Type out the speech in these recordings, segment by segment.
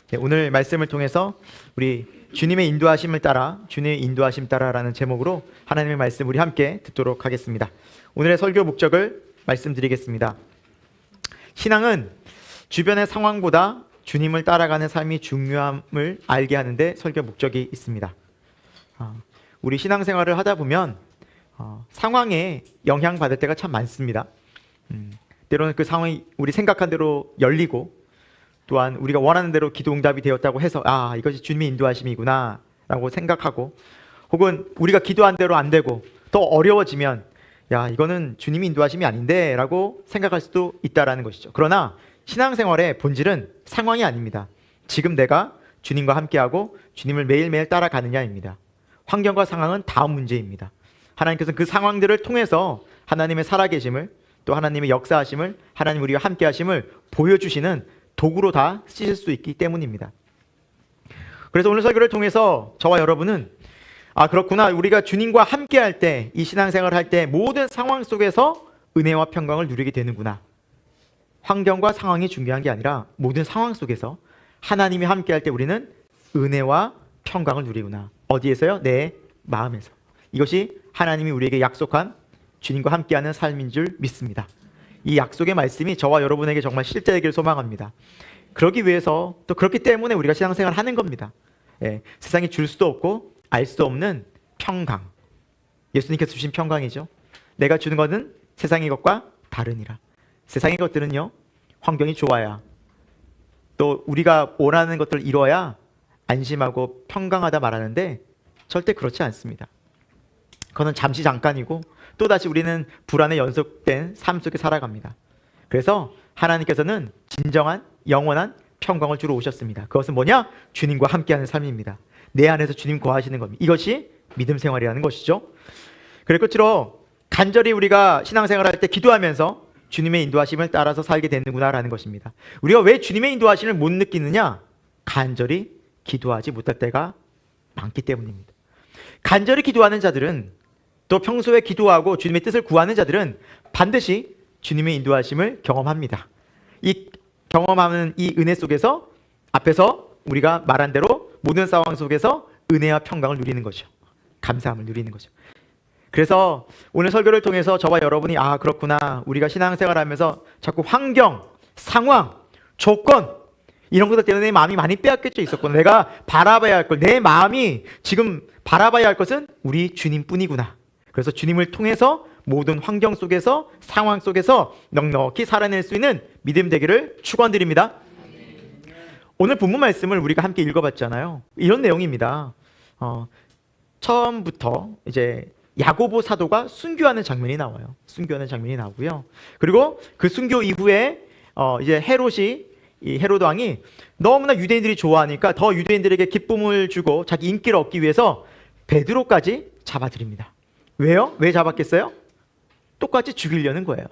네, 오늘 말씀을 통해서 우리 주님의 인도하심을 따라, 주님의 인도하심 따라라는 제목으로 하나님의 말씀 우리 함께 듣도록 하겠습니다. 오늘의 설교 목적을 말씀드리겠습니다. 신앙은 주변의 상황보다 주님을 따라가는 삶이 중요함을 알게 하는데 설교 목적이 있습니다. 우리 신앙생활을 하다 보면 상황에 영향받을 때가 참 많습니다. 때로는 그 상황이 우리 생각한 대로 열리고, 또한 우리가 원하는 대로 기도 응답이 되었다고 해서 이것이 주님의 인도하심이구나 라고 생각하고, 혹은 우리가 기도한 대로 안 되고 더 어려워지면 이거는 주님이 인도하심이 아닌데 라고 생각할 수도 있다라는 것이죠. 그러나 신앙생활의 본질은 상황이 아닙니다. 지금 내가 주님과 함께하고 주님을 매일매일 따라가느냐입니다. 환경과 상황은 다음 문제입니다. 하나님께서는 그 상황들을 통해서 하나님의 살아계심을, 또 하나님의 역사하심을, 하나님 우리와 함께하심을 보여주시는 도구로 다 쓰실 수 있기 때문입니다. 그래서 오늘 설교를 통해서 저와 여러분은 그렇구나, 우리가 주님과 함께할 때, 이 신앙생활을 할 때 모든 상황 속에서 은혜와 평강을 누리게 되는구나. 환경과 상황이 중요한 게 아니라 모든 상황 속에서 하나님이 함께할 때 우리는 은혜와 평강을 누리구나. 어디에서요? 내 마음에서. 이것이 하나님이 우리에게 약속한 주님과 함께하는 삶인 줄 믿습니다. 이 약속의 말씀이 저와 여러분에게 정말 실제되기를 소망합니다. 그러기 위해서, 또 그렇기 때문에 우리가 신앙생활을 하는 겁니다. 세상이 줄 수도 없고 알 수 없는 평강, 예수님께서 주신 평강이죠. 내가 주는 것은 세상의 것과 다르니라. 세상의 것들은요, 환경이 좋아야, 또 우리가 원하는 것들을 이뤄야 안심하고 평강하다 말하는데 절대 그렇지 않습니다. 그거는 잠시 잠깐이고 또다시 우리는 불안에 연속된 삶 속에 살아갑니다. 그래서 하나님께서는 진정한 영원한 평강을 주러 오셨습니다. 그것은 뭐냐? 주님과 함께하는 삶입니다. 내 안에서 주님 거하시는 겁니다. 이것이 믿음 생활이라는 것이죠. 그럴 것처럼 간절히 우리가 신앙생활을 할 때 기도하면서 주님의 인도하심을 따라서 살게 되는구나라는 것입니다. 우리가 왜 주님의 인도하심을 못 느끼느냐? 간절히 기도하지 못할 때가 많기 때문입니다. 간절히 기도하는 자들은, 또 평소에 기도하고 주님의 뜻을 구하는 자들은 반드시 주님의 인도하심을 경험합니다. 이 경험하는 이 은혜 속에서, 앞에서 우리가 말한 대로 모든 상황 속에서 은혜와 평강을 누리는 거죠. 감사함을 누리는 거죠. 그래서 오늘 설교를 통해서 저와 여러분이 그렇구나, 우리가 신앙생활하면서 자꾸 환경, 상황, 조건, 이런 것들 때문에 내 마음이 많이 빼앗겨져 있었구나. 내가 바라봐야 할 것, 내 마음이 지금 바라봐야 할 것은 우리 주님뿐이구나. 그래서 주님을 통해서 모든 환경 속에서, 상황 속에서 넉넉히 살아낼 수 있는 믿음 되기를 축원드립니다. 오늘 본문 말씀을 우리가 함께 읽어봤잖아요. 이런 내용입니다. 처음부터 이제 야고보 사도가 순교하는 장면이 나와요. 순교하는 장면이 나오고요. 그리고 그 순교 이후에 이제 이 헤로드 왕이 너무나 유대인들이 좋아하니까 더 유대인들에게 기쁨을 주고 자기 인기를 얻기 위해서 베드로까지 잡아들입니다. 왜요? 왜 잡았겠어요? 똑같이 죽이려는 거예요.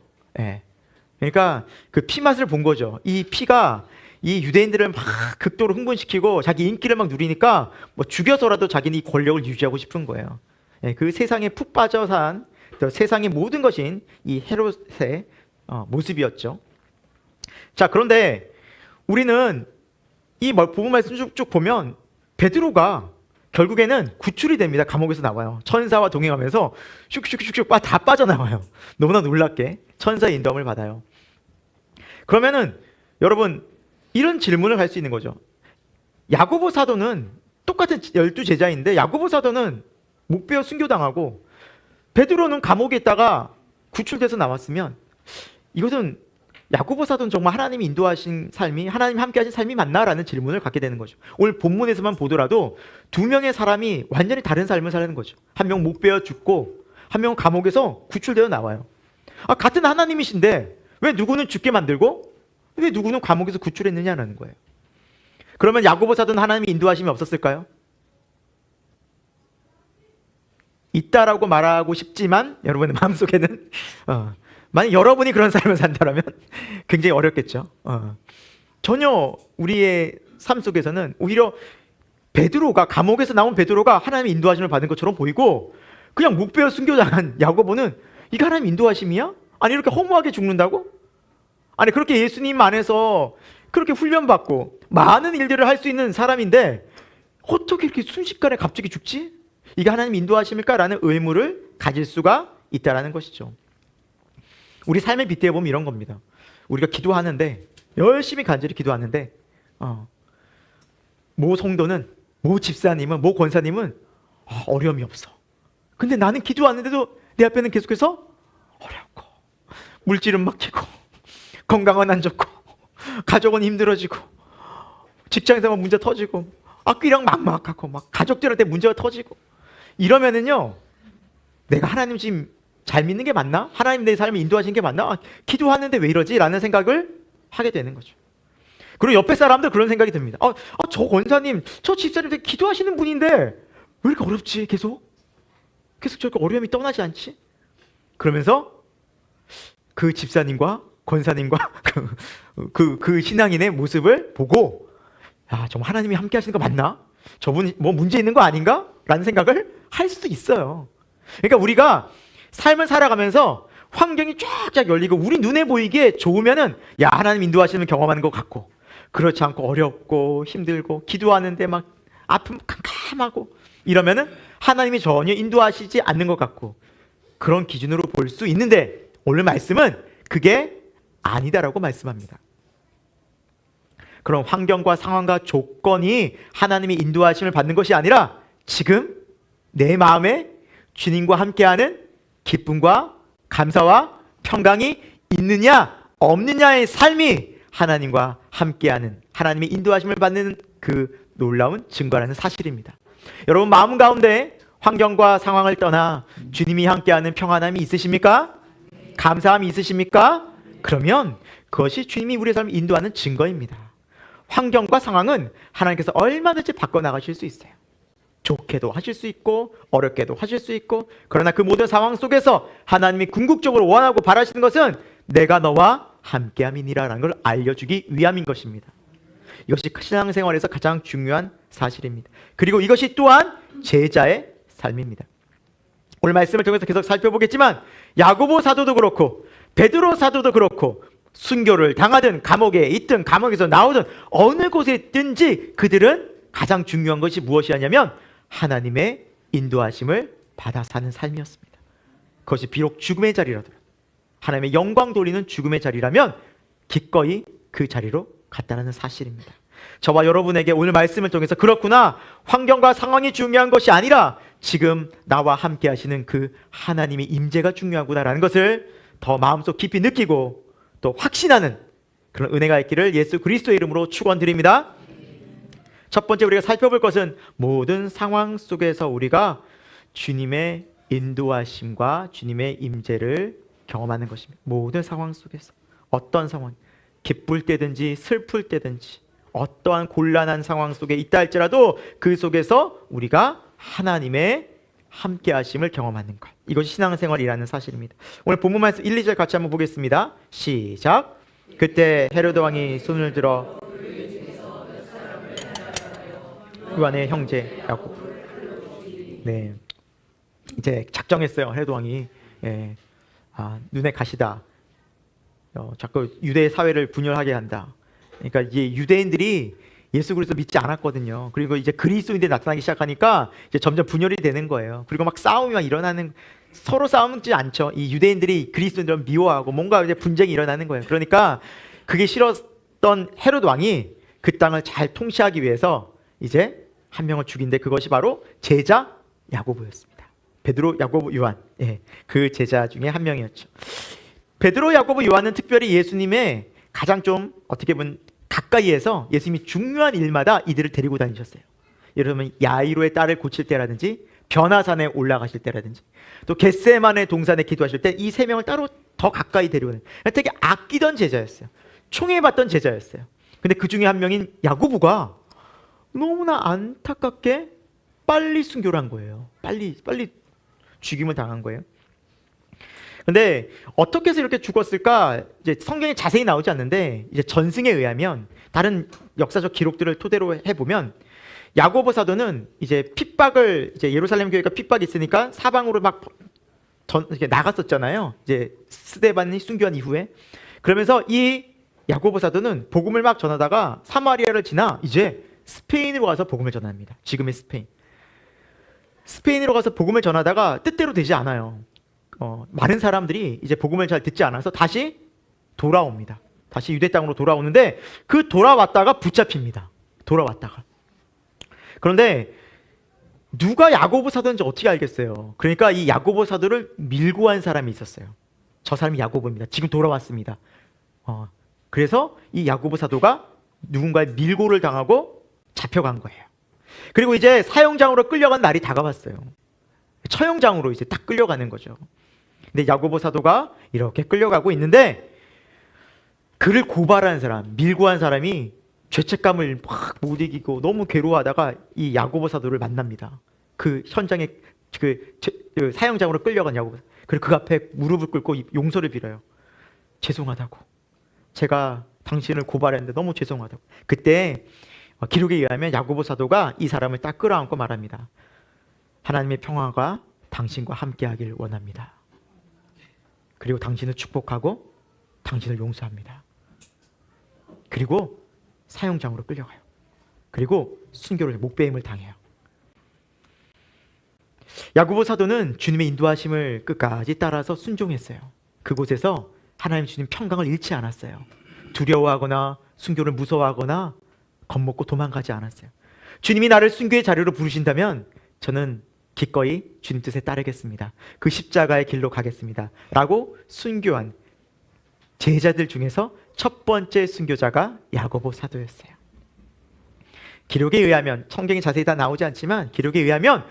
그러니까 그 피맛을 본 거죠. 이 피가 이 유대인들을 막 극도로 흥분시키고 자기 인기를 막 누리니까 죽여서라도 자기는 이 권력을 유지하고 싶은 거예요. 그 세상에 푹 빠져 산, 세상의 모든 것인 이 헤롯의 모습이었죠. 자, 그런데 우리는 이 본문 말씀 쭉쭉 보면 베드로가 결국에는 구출이 됩니다. 감옥에서 나와요. 천사와 동행하면서 슉슉슉슉 다 빠져나와요. 너무나 놀랍게 천사의 인도함을 받아요. 그러면은 여러분, 이런 질문을 할 수 있는 거죠. 야고보 사도는 똑같은 12제자인데 야고보 사도는 목베어 순교당하고 베드로는 감옥에 있다가 구출돼서 나왔으면, 이것은 야고보 사도는 정말 하나님이 인도하신 삶이, 하나님 함께 하신 삶이 맞나라는 질문을 갖게 되는 거죠. 오늘 본문에서만 보더라도 두 명의 사람이 완전히 다른 삶을 사는 거죠. 한 명 목베어 죽고 한 명은 감옥에서 구출되어 나와요. 같은 하나님이신데 왜 누구는 죽게 만들고 왜 누구는 감옥에서 구출했느냐라는 거예요. 그러면 야고보 사도는 하나님이 인도하심이 없었을까요? 있다라고 말하고 싶지만 여러분의 마음속에는 만약 여러분이 그런 삶을 산다면 굉장히 어렵겠죠. 전혀 우리의 삶 속에서는 오히려 베드로가, 감옥에서 나온 베드로가 하나님의 인도하심을 받은 것처럼 보이고, 그냥 목베어 순교당한 야고보는 이게 하나님 인도하심이야? 아니 이렇게 허무하게 죽는다고? 아니 그렇게 예수님 안에서 그렇게 훈련받고 많은 일들을 할 수 있는 사람인데 어떻게 이렇게 순식간에 갑자기 죽지? 이게 하나님 인도하심일까라는 의무를 가질 수가 있다라는 것이죠. 우리 삶에 빗대어 보면 이런 겁니다. 우리가 기도하는데 열심히 간절히 기도하는데 모 성도는, 모 집사님은, 모 권사님은 어려움이 없어. 근데 나는 기도하는데도 내 앞에는 계속해서 어렵고 물질은 막히고 건강은 안 좋고 가족은 힘들어지고 직장에서만 문제 터지고 악귀랑 막막하고 막 가족들한테 문제가 터지고 이러면은요, 내가 하나님 지금 잘 믿는 게 맞나? 하나님 내 삶을 인도하시는 게 맞나? 기도하는데 왜 이러지? 라는 생각을 하게 되는 거죠. 그리고 옆에 사람들 그런 생각이 듭니다. 저 권사님, 저 집사님 되게 기도하시는 분인데 왜 이렇게 어렵지? 계속 저렇게 어려움이 떠나지 않지? 그러면서 그 집사님과 권사님과 그 신앙인의 모습을 보고 정말 하나님이 함께 하시는 거 맞나? 저분 뭐 문제 있는 거 아닌가? 라는 생각을 할 수도 있어요. 그러니까 우리가 삶을 살아가면서 환경이 쫙쫙 열리고 우리 눈에 보이기에 좋으면은 하나님 인도하시는 경험하는 것 같고, 그렇지 않고 어렵고 힘들고 기도하는데 막 아픔 캄캄하고 이러면은 하나님이 전혀 인도하시지 않는 것 같고, 그런 기준으로 볼 수 있는데 오늘 말씀은 그게 아니다라고 말씀합니다. 그런 환경과 상황과 조건이 하나님이 인도하심을 받는 것이 아니라 지금 내 마음에 주님과 함께하는 기쁨과 감사와 평강이 있느냐 없느냐의 삶이 하나님과 함께하는, 하나님의 인도하심을 받는 그 놀라운 증거라는 사실입니다. 여러분 마음 가운데 환경과 상황을 떠나 주님이 함께하는 평안함이 있으십니까? 감사함이 있으십니까? 그러면 그것이 주님이 우리의 삶을 인도하는 증거입니다. 환경과 상황은 하나님께서 얼마든지 바꿔나가실 수 있어요. 좋게도 하실 수 있고 어렵게도 하실 수 있고, 그러나 그 모든 상황 속에서 하나님이 궁극적으로 원하고 바라시는 것은 내가 너와 함께함이니라는 걸 알려주기 위함인 것입니다. 이것이 신앙생활에서 가장 중요한 사실입니다. 그리고 이것이 또한 제자의 삶입니다. 오늘 말씀을 통해서 계속 살펴보겠지만 야고보 사도도 그렇고 베드로 사도도 그렇고 순교를 당하든 감옥에 있든 감옥에서 나오든 어느 곳에 있든지 그들은 가장 중요한 것이 무엇이었냐면 하나님의 인도하심을 받아 사는 삶이었습니다. 그것이 비록 죽음의 자리라도, 하나님의 영광 돌리는 죽음의 자리라면 기꺼이 그 자리로 갔다는 사실입니다. 저와 여러분에게 오늘 말씀을 통해서 그렇구나, 환경과 상황이 중요한 것이 아니라 지금 나와 함께 하시는 그 하나님의 임재가 중요하구나라는 것을 더 마음속 깊이 느끼고 또 확신하는 그런 은혜가 있기를 예수 그리스도의 이름으로 축원드립니다. 첫 번째 우리가 살펴볼 것은 모든 상황 속에서 우리가 주님의 인도하심과 주님의 임재를 경험하는 것입니다. 모든 상황 속에서, 어떤 상황, 기쁠 때든지 슬플 때든지 어떠한 곤란한 상황 속에 있다 할지라도 그 속에서 우리가 하나님의 함께 하심을 경험하는 것, 이것이 신앙생활이라는 사실입니다. 오늘 본문 말씀 1, 2절 같이 한번 보겠습니다. 시작. 그때 헤로드 왕이 손을 들어 요한의 형제 야곱, 이제 작정했어요. 헤로드 왕이 눈에 가시다, 자꾸 유대 사회를 분열하게 한다. 그러니까 이제 유대인들이 예수 그리스도 믿지 않았거든요. 그리고 이제 그리스도인들이 나타나기 시작하니까 이제 점점 분열이 되는 거예요. 그리고 막 싸움이 막 일어나는, 서로 싸우지 않죠. 이 유대인들이 그리스도인들을 미워하고 뭔가 이제 분쟁이 일어나는 거예요. 그러니까 그게 싫었던 헤롯 왕이 그 땅을 잘 통치하기 위해서 이제 한 명을 죽인데 그것이 바로 제자 야고보였습니다. 베드로, 야고보, 요한, 그 제자 중에 한 명이었죠. 베드로, 야고보, 요한은 특별히 예수님의 가장 좀 어떻게 보면 가까이에서 예수님이 중요한 일마다 이들을 데리고 다니셨어요. 예를 들면 야이로의 딸을 고칠 때라든지 변화산에 올라가실 때라든지 또 겟세마네 동산에 기도하실 때 이 세 명을 따로 더 가까이 데려오는, 되게 아끼던 제자였어요. 총애받던 제자였어요. 근데 그 중에 한 명인 야고보가 너무나 안타깝게 빨리 순교를 한 거예요. 빨리 죽임을 당한 거예요. 근데 어떻게 해서 이렇게 죽었을까? 이제 성경에 자세히 나오지 않는데 이제 전승에 의하면, 다른 역사적 기록들을 토대로 해보면 야고보 사도는 이제 핍박을, 이제 예루살렘 교회가 핍박이 있으니까 사방으로 막 이렇게 나갔었잖아요. 이제 스데반이 순교한 이후에. 그러면서 이 야고보 사도는 복음을 막 전하다가 사마리아를 지나 이제 스페인으로 가서 복음을 전합니다. 지금의 스페인. 스페인으로 가서 복음을 전하다가 뜻대로 되지 않아요. 많은 사람들이 이제 복음을 잘 듣지 않아서 다시 돌아옵니다. 다시 유대 땅으로 돌아오는데 그 돌아왔다가 붙잡힙니다. 돌아왔다가. 그런데 누가 야고보 사도인지 어떻게 알겠어요? 그러니까 이 야고보 사도를 밀고 간 사람이 있었어요. 저 사람이 야고보입니다. 지금 돌아왔습니다. 그래서 이 야고보 사도가 누군가의 밀고를 당하고 잡혀간 거예요. 그리고 이제 사형장으로 끌려간 날이 다가왔어요. 처형장으로 이제 딱 끌려가는 거죠. 근데 야고보 사도가 이렇게 끌려가고 있는데 그를 고발한 사람, 밀고 한 사람이 죄책감을 막 못 이기고 너무 괴로워하다가 이 야고보 사도를 만납니다. 그 현장에 그 사형장으로 끌려간 야고보. 그리고 그 앞에 무릎을 꿇고 용서를 빌어요. 죄송하다고. 제가 당신을 고발했는데 너무 죄송하다고. 그때 기록에 의하면 야고보 사도가 이 사람을 딱 끌어안고 말합니다. 하나님의 평화가 당신과 함께하길 원합니다. 그리고 당신을 축복하고 당신을 용서합니다. 그리고 사형장으로 끌려가요. 그리고 순교를 목배임을 당해요. 야고보 사도는 주님의 인도하심을 끝까지 따라서 순종했어요. 그곳에서 하나님 주님 평강을 잃지 않았어요. 두려워하거나 순교를 무서워하거나 겁먹고 도망가지 않았어요. 주님이 나를 순교의 자리로 부르신다면 저는 기꺼이 주님 뜻에 따르겠습니다. 그 십자가의 길로 가겠습니다. 라고 순교한 제자들 중에서 첫 번째 순교자가 야고보 사도였어요. 기록에 의하면, 성경이 자세히 다 나오지 않지만 기록에 의하면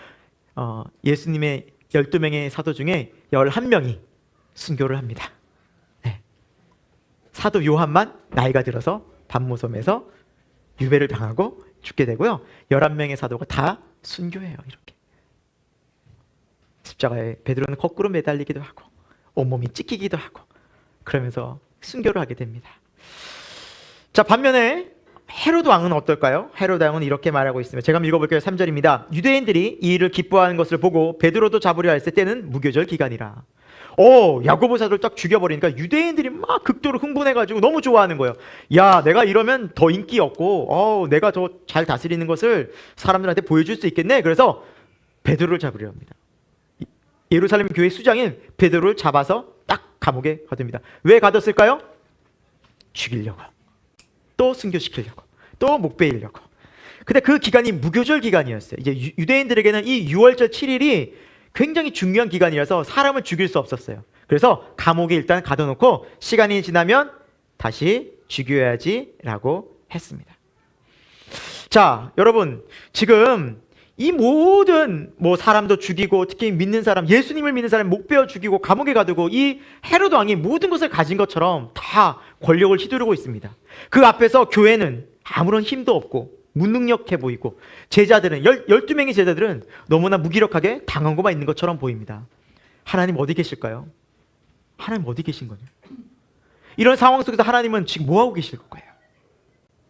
예수님의 12명의 사도 중에 11명이 순교를 합니다. 네. 사도 요한만 나이가 들어서 반모섬에서 유배를 당하고 죽게 되고요. 11명의 사도가 다 순교해요. 이렇게 십자가에 베드로는 거꾸로 매달리기도 하고 온몸이 찢기기도 하고 그러면서 순교를 하게 됩니다. 자, 반면에 헤로드 왕은 어떨까요? 헤로드 왕은 이렇게 말하고 있습니다. 제가 한번 읽어볼게요. 3절입니다. 유대인들이 이 일을 기뻐하는 것을 보고 베드로도 잡으려 했을 때는 무교절 기간이라. 야고보 사도를 딱 죽여버리니까 유대인들이 막 극도로 흥분해가지고 너무 좋아하는 거예요. 야, 내가 이러면 더 인기 없고 내가 더 잘 다스리는 것을 사람들한테 보여줄 수 있겠네. 그래서 베드로를 잡으려 합니다. 예루살렘 교회 수장인 베드로를 잡아서 딱 감옥에 가둡니다. 왜 가뒀을까요? 죽이려고, 또 순교시키려고, 또 목베이려고. 근데 그 기간이 무교절 기간이었어요. 이제 유대인들에게는 이 6월절 7일이 굉장히 중요한 기간이라서 사람을 죽일 수 없었어요. 그래서 감옥에 일단 가둬놓고 시간이 지나면 다시 죽여야지라고 했습니다. 자, 여러분, 지금 이 모든 사람도 죽이고 특히 믿는 사람, 예수님을 믿는 사람 목베어 죽이고 감옥에 가두고 이 헤로드 왕이 모든 것을 가진 것처럼 다 권력을 휘두르고 있습니다. 그 앞에서 교회는 아무런 힘도 없고 무능력해 보이고 제자들은 12명의 제자들은 너무나 무기력하게 당한 것만 있는 것처럼 보입니다. 하나님 어디 계실까요? 하나님 어디 계신 거냐? 이런 상황 속에서 하나님은 지금 뭐하고 계실 거예요?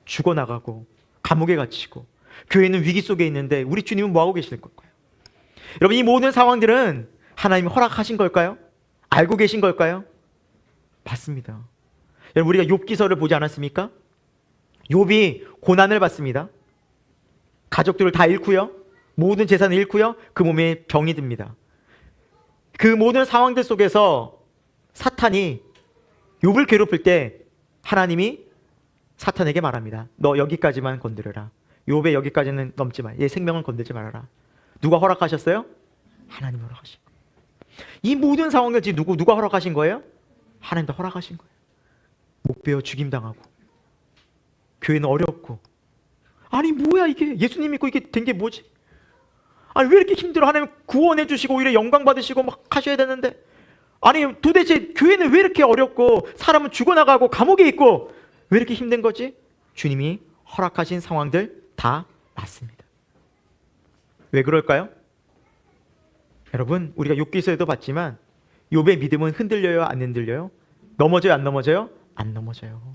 죽어나가고 감옥에 갇히고 교회는 위기 속에 있는데 우리 주님은 뭐하고 계실 걸까요? 여러분, 이 모든 상황들은 하나님이 허락하신 걸까요? 알고 계신 걸까요? 맞습니다. 여러분, 우리가 욥기서를 보지 않았습니까? 욥이 고난을 받습니다. 가족들을 다 잃고요, 모든 재산을 잃고요, 그 몸에 병이 듭니다. 그 모든 상황들 속에서 사탄이 욥을 괴롭힐 때 하나님이 사탄에게 말합니다. 너 여기까지만 건드려라. 욥의 여기까지는 넘지 마. 얘 생명을 건들지 말아라. 누가 허락하셨어요? 하나님 허락하신 거예요. 이 모든 상황을 지금 누가 허락하신 거예요? 하나님도 허락하신 거예요. 목베어 죽임당하고 교회는 어렵고, 아니 뭐야 이게, 예수님 믿고 이게 된 게 뭐지? 아니 왜 이렇게 힘들어? 하나님 구원해 주시고 오히려 영광 받으시고 막 하셔야 되는데, 아니 도대체 교회는 왜 이렇게 어렵고 사람은 죽어나가고 감옥에 있고 왜 이렇게 힘든 거지? 주님이 허락하신 상황들 다 맞습니다. 왜 그럴까요? 여러분, 우리가 욥기서에도 봤지만 욥의 믿음은 흔들려요, 안 흔들려요? 넘어져요, 안 넘어져요? 안 넘어져요.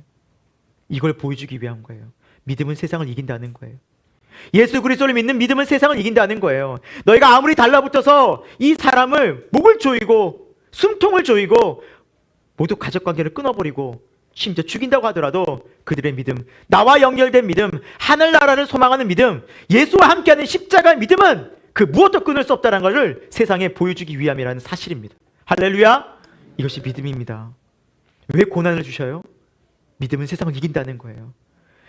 이걸 보여주기 위한 거예요. 믿음은 세상을 이긴다는 거예요. 예수 그리스도를 믿는 믿음은 세상을 이긴다는 거예요. 너희가 아무리 달라붙어서 이 사람을 목을 조이고 숨통을 조이고 모두 가족관계를 끊어버리고 심지어 죽인다고 하더라도 그들의 믿음, 나와 연결된 믿음, 하늘나라를 소망하는 믿음, 예수와 함께하는 십자가의 믿음은 그 무엇도 끊을 수 없다는 것을 세상에 보여주기 위함이라는 사실입니다. 할렐루야. 이것이 믿음입니다. 왜 고난을 주셔요? 믿음은 세상을 이긴다는 거예요.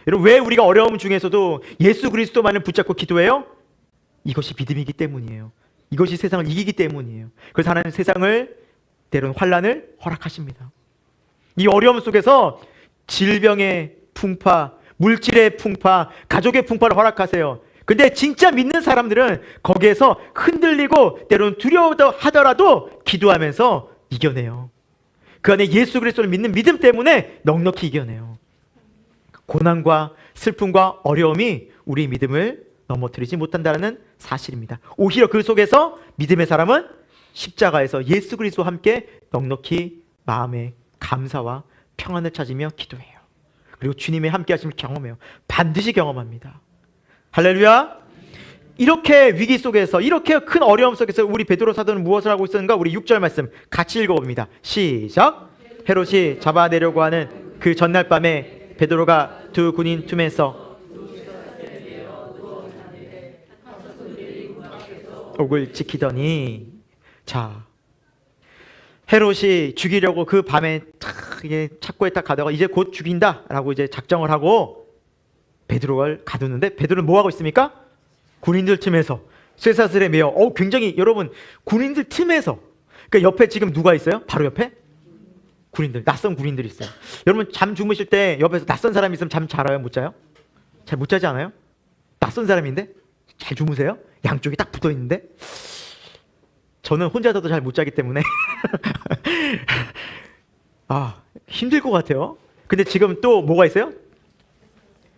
여러분, 왜 우리가 어려움 중에서도 예수 그리스도만을 붙잡고 기도해요? 이것이 믿음이기 때문이에요. 이것이 세상을 이기기 때문이에요. 그래서 하나님은 세상을, 때로는 환난을 허락하십니다. 이 어려움 속에서 질병의 풍파, 물질의 풍파, 가족의 풍파를 허락하세요. 근데 진짜 믿는 사람들은 거기에서 흔들리고 때로는 두려워하더라도 기도하면서 이겨내요. 그 안에 예수 그리스도를 믿는 믿음 때문에 넉넉히 이겨내요. 고난과 슬픔과 어려움이 우리 믿음을 넘어뜨리지 못한다는 사실입니다. 오히려 그 속에서 믿음의 사람은 십자가에서 예수 그리스도와 함께 넉넉히 마음의 감사와 평안을 찾으며 기도해요. 그리고 주님의 함께 하심을 경험해요. 반드시 경험합니다. 할렐루야. 이렇게 위기 속에서, 이렇게 큰 어려움 속에서 우리 베드로 사도는 무엇을 하고 있었는가? 우리 6절 말씀 같이 읽어봅니다. 시작. 헤롯이 잡아내려고 하는 그 전날 밤에 베드로가 두 군인 틈에서 옥을 지키더니, 자, 헤롯이 죽이려고 그 밤에 이게 착고에 딱 가다가 이제 곧 죽인다라고 이제 작정을 하고 베드로를 가두는데, 베드로는 뭐 하고 있습니까? 군인들 틈에서 쇠사슬에 매어. 굉장히, 여러분, 군인들 틈에서, 그러니까 옆에 지금 누가 있어요? 바로 옆에 군인들, 낯선 군인들이 있어요. 여러분, 잠 주무실 때 옆에서 낯선 사람이 있으면 잠 잘 와요? 못 자요? 잘 못 자지 않아요? 낯선 사람인데 잘 주무세요? 양쪽이 딱 붙어 있는데. 저는 혼자 자도 잘 못 자기 때문에 힘들 것 같아요. 근데 지금 또 뭐가 있어요?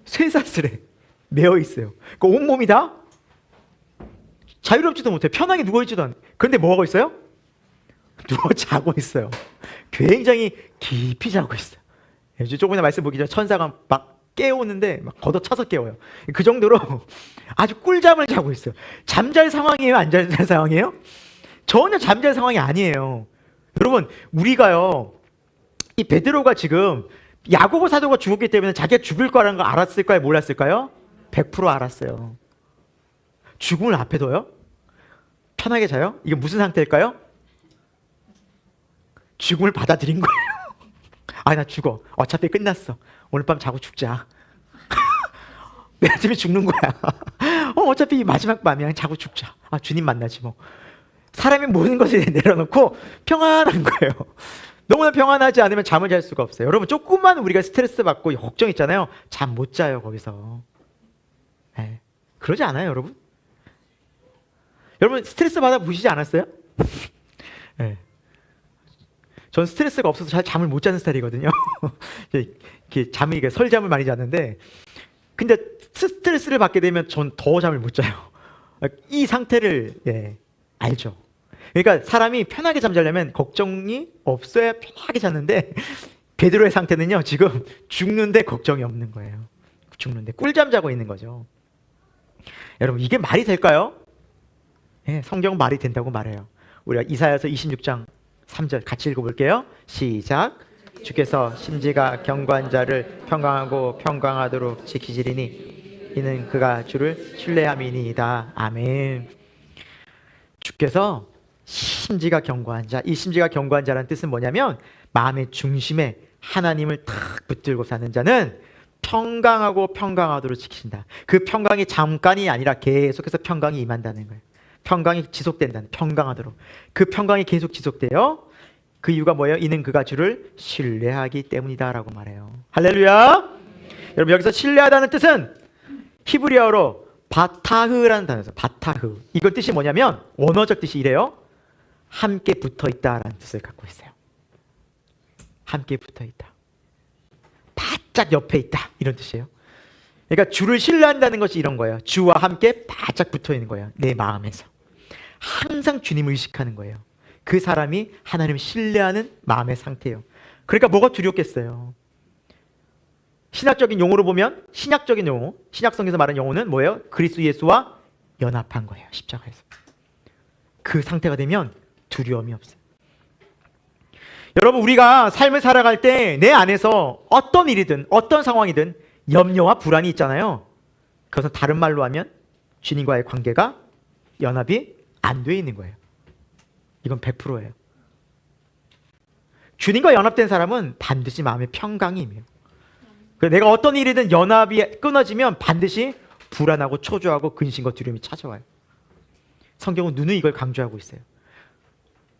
쇠사슬에 매어 있어요. 그 온몸이 다 자유롭지도 못해. 편하게 누워있지도 않아요. 그런데 뭐 하고 있어요? 누워 자고 있어요. 굉장히 깊이 자고 있어요. 조금 전에 말씀 보기 전에 천사가 막 깨우는데 막 걷어차서 깨워요. 그 정도로 아주 꿀잠을 자고 있어요. 잠잘 상황이에요? 안 잘 상황이에요? 전혀 잠잘 상황이 아니에요. 여러분, 우리가요, 이 베드로가 지금 야고보 사도가 죽었기 때문에 자기가 죽을 거라는 걸 알았을까요? 몰랐을까요? 100% 알았어요. 죽음을 앞에 둬요? 편하게 자요? 이게 무슨 상태일까요? 죽음을 받아들인 거예요. 나 죽어. 어차피 끝났어. 오늘 밤 자고 죽자. 내가 집에 죽는 거야. 어차피 마지막 밤이야. 자고 죽자. 주님 만나지 뭐. 사람이 모든 것을 내려놓고 평안한 거예요. 너무나 평안하지 않으면 잠을 잘 수가 없어요. 여러분, 조금만 우리가 스트레스 받고 걱정 있잖아요. 잠 못 자요, 거기서. 네. 그러지 않아요, 여러분? 여러분, 스트레스 받아 보시지 않았어요? 네. 전 스트레스가 없어서 잘 잠을 못 자는 스타일이거든요. 잠이, 설잠을 많이 자는데, 근데 스트레스를 받게 되면 전 더 잠을 못 자요. 이 상태를 알죠. 그러니까 사람이 편하게 잠자려면 걱정이 없어야 편하게 잤는데, 베드로의 상태는요, 지금 죽는데 걱정이 없는 거예요. 죽는데 꿀잠 자고 있는 거죠. 여러분, 이게 말이 될까요? 성경은 말이 된다고 말해요. 우리가 이사야서 26장 3절 같이 읽어볼게요. 시작. 주께서 심지가 경고한 자를 평강하고 평강하도록 지키시리니 이는 그가 주를 신뢰함이니이다. 아멘. 주께서 심지가 견고한 자, 이 심지가 견고한 자라는 뜻은 뭐냐면 마음의 중심에 하나님을 탁 붙들고 사는 자는 평강하고 평강하도록 지키신다. 그 평강이 잠깐이 아니라 계속해서 평강이 임한다는 거예요. 평강이 지속된다는, 평강하도록. 그 평강이 계속 지속돼요. 그 이유가 뭐예요? 이는 그가 주를 신뢰하기 때문이다 라고 말해요. 할렐루야. 여러분, 여기서 신뢰하다는 뜻은 히브리어로 바타흐라는 단어에서 바타흐. 이걸 뜻이 뭐냐면 원어적 뜻이 이래요. 함께 붙어있다라는 뜻을 갖고 있어요. 함께 붙어있다. 바짝 옆에 있다. 이런 뜻이에요. 그러니까 주를 신뢰한다는 것이 이런 거예요. 주와 함께 바짝 붙어있는 거예요. 내 마음에서. 항상 주님을 의식하는 거예요. 그 사람이 하나님을 신뢰하는 마음의 상태예요. 그러니까 뭐가 두렵겠어요? 신학적인 용어로 보면, 신약적인 용어, 신약성에서 말하는 용어는 뭐예요? 그리스도 예수와 연합한 거예요. 십자가에서. 그 상태가 되면 두려움이 없어요. 여러분, 우리가 삶을 살아갈 때 내 안에서 어떤 일이든 어떤 상황이든 염려와 불안이 있잖아요. 그것은 다른 말로 하면 주님과의 관계가 연합이 안 돼 있는 거예요. 이건 100%예요. 주님과 연합된 사람은 반드시 마음의 평강이 임해요. 내가 어떤 일이든 연합이 끊어지면 반드시 불안하고 초조하고 근심과 두려움이 찾아와요. 성경은 누누이 이걸 강조하고 있어요.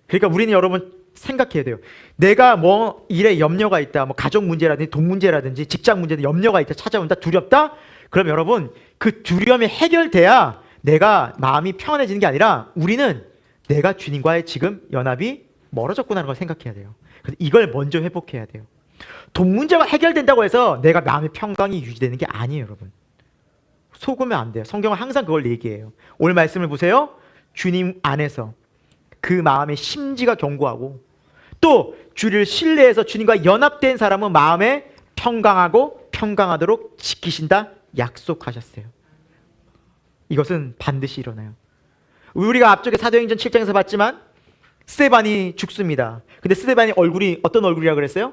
그러니까 우리는 여러분 생각해야 돼요. 내가 뭐 일에 염려가 있다, 뭐 가족 문제라든지 돈 문제라든지 직장 문제든 염려가 있다, 찾아온다, 두렵다. 그럼 여러분 그 두려움이 해결돼야 내가 마음이 평안해지는 게 아니라 우리는 내가 주님과의 지금 연합이 멀어졌구나 하는 걸 생각해야 돼요. 그래서 이걸 먼저 회복해야 돼요. 돈 문제가 해결된다고 해서 내가 마음의 평강이 유지되는 게 아니에요, 여러분. 속으면 안 돼요. 성경은 항상 그걸 얘기해요. 오늘 말씀을 보세요. 주님 안에서 그 마음의 심지가 견고하고 또 주를 신뢰해서 주님과 연합된 사람은 마음에 평강하고 평강하도록 지키신다 약속하셨어요. 이것은 반드시 일어나요. 우리가 앞쪽에 사도행전 7장에서 봤지만 스데반이 죽습니다. 근데 스데반이 얼굴이 어떤 얼굴이라 그랬어요?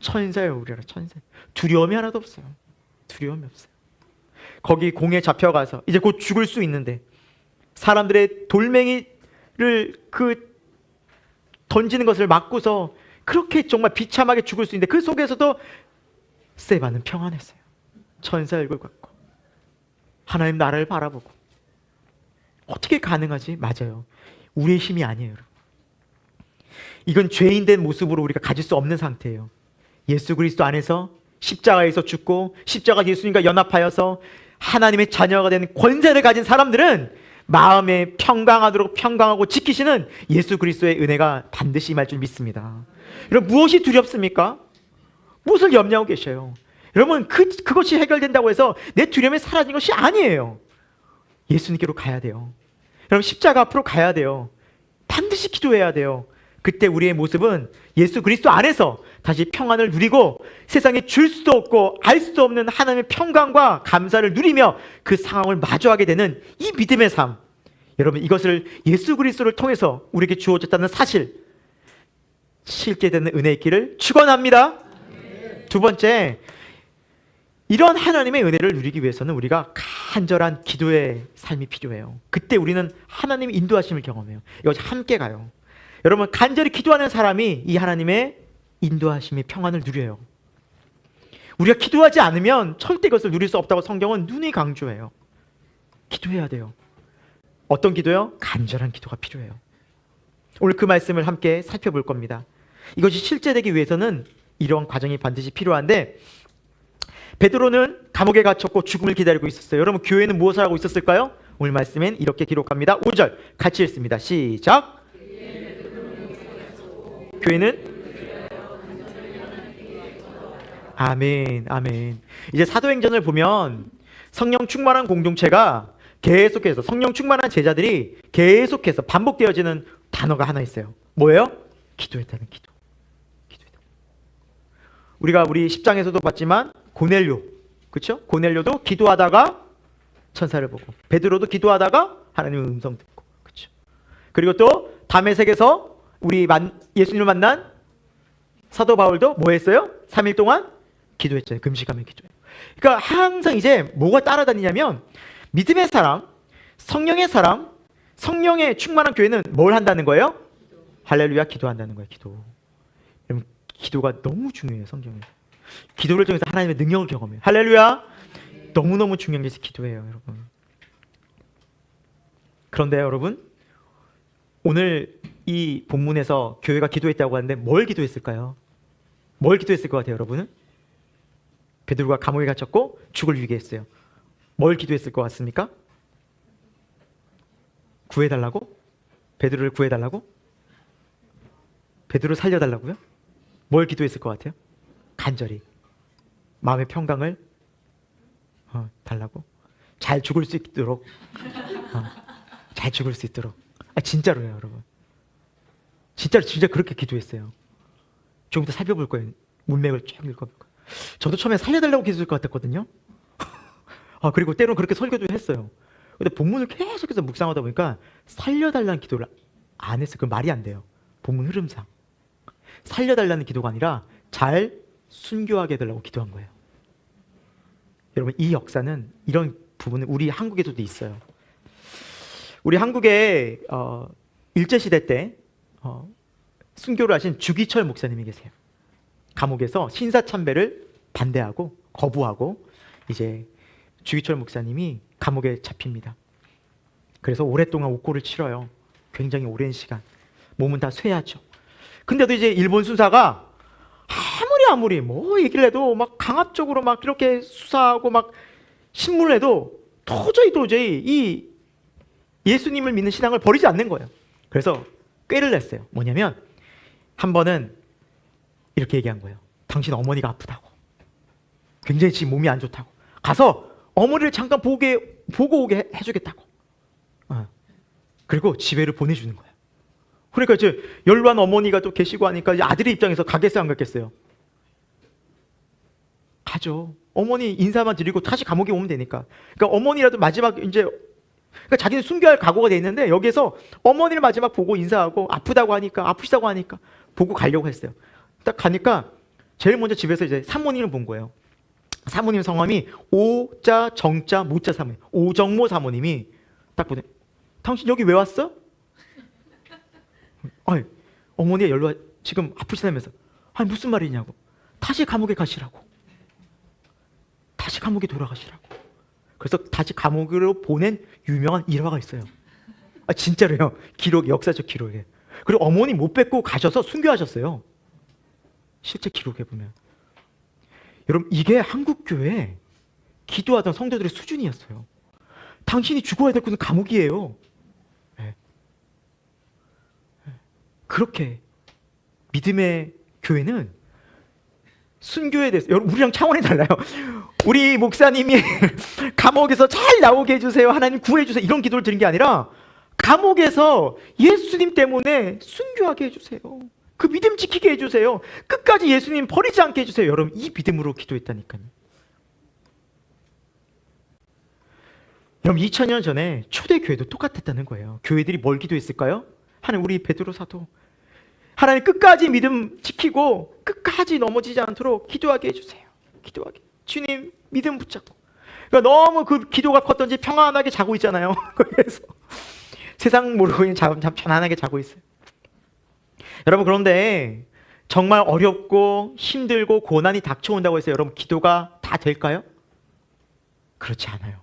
천사의 얼굴이라. 천사. 두려움이 하나도 없어요. 두려움이 없어요. 거기 공에 잡혀가서 이제 곧 죽을 수 있는데 사람들의 돌멩이를 던지는 것을 막고서 그렇게 정말 비참하게 죽을 수 있는데 그 속에서도 스데반은 평안했어요. 천사의 얼굴 갖고 하나님 나라를 바라보고. 어떻게 가능하지? 맞아요. 우리의 힘이 아니에요. 이건 죄인된 모습으로 우리가 가질 수 없는 상태예요. 예수 그리스도 안에서 십자가에서 죽고 십자가 예수님과 연합하여서 하나님의 자녀가 된 권세를 가진 사람들은 마음에 평강하도록 평강하고 지키시는 예수 그리스도의 은혜가 반드시 임할 줄 믿습니다. 여러분, 무엇이 두렵습니까? 무엇을 염려하고 계셔요? 여러분, 그것이 해결된다고 해서 내 두려움이 사라진 것이 아니에요. 예수님께로 가야 돼요. 여러분, 십자가 앞으로 가야 돼요. 반드시 기도해야 돼요. 그때 우리의 모습은 예수 그리스도 안에서 다시 평안을 누리고 세상에 줄 수도 없고 알 수도 없는 하나님의 평강과 감사를 누리며 그 상황을 마주하게 되는 이 믿음의 삶. 여러분, 이것을 예수 그리스도를 통해서 우리에게 주어졌다는 사실, 실게 되는 은혜의 길을 축원합니다. 두 번째, 이런 하나님의 은혜를 누리기 위해서는 우리가 간절한 기도의 삶이 필요해요. 그때 우리는 하나님의 인도하심을 경험해요. 이것이 함께 가요. 여러분, 간절히 기도하는 사람이 이 하나님의 인도하심의 평안을 누려요. 우리가 기도하지 않으면 절대 그것을 누릴 수 없다고 성경은 누누이 강조해요. 기도해야 돼요. 어떤 기도요? 간절한 기도가 필요해요. 오늘 그 말씀을 함께 살펴볼 겁니다. 이것이 실제되기 위해서는 이러한 과정이 반드시 필요한데, 베드로는 감옥에 갇혔고 죽음을 기다리고 있었어요. 여러분, 교회는 무엇을 하고 있었을까요? 오늘 말씀엔 이렇게 기록합니다. 5절 같이 읽습니다. 시작. 교회는 아멘, 아멘. 이제 사도행전을 보면 성령 충만한 공동체가 계속해서, 성령 충만한 제자들이 계속해서 반복되어지는 단어가 하나 있어요. 뭐예요? 기도했다는 기도. 기도했다. 우리가 우리 10장에서도 봤지만 고넬료, 그렇죠? 고넬료도 기도하다가 천사를 보고, 베드로도 기도하다가 하나님의 음성 듣고, 그렇죠? 그리고 또 다메섹에서 우리 예수님을 만난 사도 바울도 뭐 했어요? 3일 동안 기도했잖아요. 금식하며 기도해요. 그러니까 항상 이제 뭐가 따라다니냐면 믿음의 사람, 성령의 사람, 성령의 충만한 교회는 뭘 한다는 거예요? 할렐루야, 기도한다는 거예요. 기도. 여러분, 기도가 너무 중요해요. 성경에서. 기도를 통해서 하나님의 능력을 경험해요. 할렐루야. 너무너무 중요한 게 기도예요, 여러분. 그런데 여러분, 오늘 이 본문에서 교회가 기도했다고 하는데 뭘 기도했을까요? 뭘 기도했을 것 같아요, 여러분은? 베드로가 감옥에 갇혔고 죽을 위기했어요. 뭘 기도했을 것 같습니까? 구해달라고? 베드로를 구해달라고? 베드로 살려달라고요? 뭘 기도했을 것 같아요? 간절히 마음의 평강을 달라고? 잘 죽을 수 있도록, 잘 죽을 수 있도록. 진짜로요, 여러분. 진짜 그렇게 기도했어요. 조금 더 살펴볼 거예요. 문맥을 쭉 읽어볼 거예요. 저도 처음에 살려달라고 기도할 것 같았거든요. 그리고 때로는 그렇게 설교도 했어요. 근데 본문을 계속해서 묵상하다 보니까 살려달라는 기도를 안 했어요. 그 말이 안 돼요. 본문 흐름상. 살려달라는 기도가 아니라 잘 순교하게 해달라고 기도한 거예요. 여러분, 이 역사는 이런 부분은 우리 한국에도 있어요. 우리 한국에 일제시대 때 순교를 하신 주기철 목사님이 계세요. 감옥에서 신사참배를 반대하고 거부하고 이제 주기철 목사님이 감옥에 잡힙니다. 그래서 오랫동안 옥고를 치러요. 굉장히 오랜 시간. 몸은 다 쇠하죠. 근데도 이제 일본 수사가 아무리 뭐 얘기를 해도 막 강압적으로 막 이렇게 수사하고 막 신문을 해도 도저히 이 예수님을 믿는 신앙을 버리지 않는 거예요. 그래서 꾀를 냈어요. 뭐냐면 한 번은 이렇게 얘기한 거예요. 당신 어머니가 아프다고, 굉장히 지금 몸이 안 좋다고, 가서 어머니를 잠깐 보고 오게 해주겠다고. 그리고 집에를 보내주는 거예요. 그러니까 이제 연로한 어머니가 또 계시고 하니까 이제 아들의 입장에서 가겠어요, 안 가겠어요? 가죠. 어머니 인사만 드리고 다시 감옥에 오면 되니까. 그러니까 어머니라도 마지막 이제, 그러니까 자기는 순교할 각오가 돼 있는데 여기에서 어머니를 마지막 보고 인사하고 아프시다고 하니까 보고 가려고 했어요. 딱 가니까 제일 먼저 집에서 이제 사모님을 본 거예요. 사모님 성함이 오자 정자 모자 사모님, 오정모 사모님이 딱 보더니, 당신 여기 왜 왔어? 아니, 어머니가 연로 지금 아프시다면서. 아니, 무슨 말이냐고. 다시 감옥에 가시라고. 다시 감옥에 돌아가시라고. 그래서 다시 감옥으로 보낸 유명한 일화가 있어요. 진짜로요. 기록, 역사적 기록에. 그리고 어머니 못 뵙고 가셔서 순교하셨어요. 실제 기록에 보면. 여러분, 이게 한국교회 기도하던 성도들의 수준이었어요. 당신이 죽어야 될 곳은 감옥이에요. 네. 그렇게 믿음의 교회는 순교에 대해서, 여러분, 우리랑 차원이 달라요. 우리 목사님이 감옥에서 잘 나오게 해주세요, 하나님 구해주세요, 이런 기도를 드린 게 아니라 감옥에서 예수님 때문에 순교하게 해주세요, 그 믿음 지키게 해주세요, 끝까지 예수님 버리지 않게 해주세요. 여러분, 이 믿음으로 기도했다니까요. 여러분, 2000년 전에 초대교회도 똑같았다는 거예요. 교회들이 뭘 기도했을까요? 하나님, 우리 베드로 사도 하나님 끝까지 믿음 지키고 끝까지 넘어지지 않도록 기도하게 해주세요. 기도하게. 주님, 믿음 붙잡고. 그러니까 너무 그 기도가 컸던지 평안하게 자고 있잖아요. 그래서 세상 모르고 그냥 참 편안하게 자고 있어요. 여러분, 그런데 정말 어렵고 힘들고 고난이 닥쳐온다고 해서 여러분 기도가 다 될까요? 그렇지 않아요.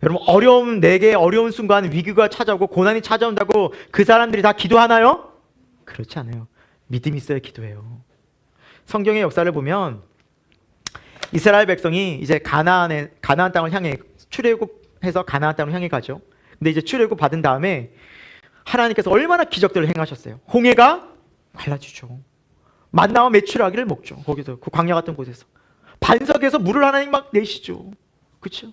여러분, 내게 어려운 순간 위기가 찾아오고 고난이 찾아온다고 그 사람들이 다 기도하나요? 그렇지 않아요. 믿음이 있어야 기도해요. 성경의 역사를 보면 이스라엘 백성이 이제 가나안 땅을 향해 출애굽해서 가나안 땅을 향해 가죠. 근데 이제 출애굽 받은 다음에 하나님께서 얼마나 기적들을 행하셨어요. 홍해가 갈라지죠. 만나와 메추라기를 먹죠. 거기서 그 광야 같은 곳에서 반석에서 물을 하나님 막 내시죠. 그렇죠?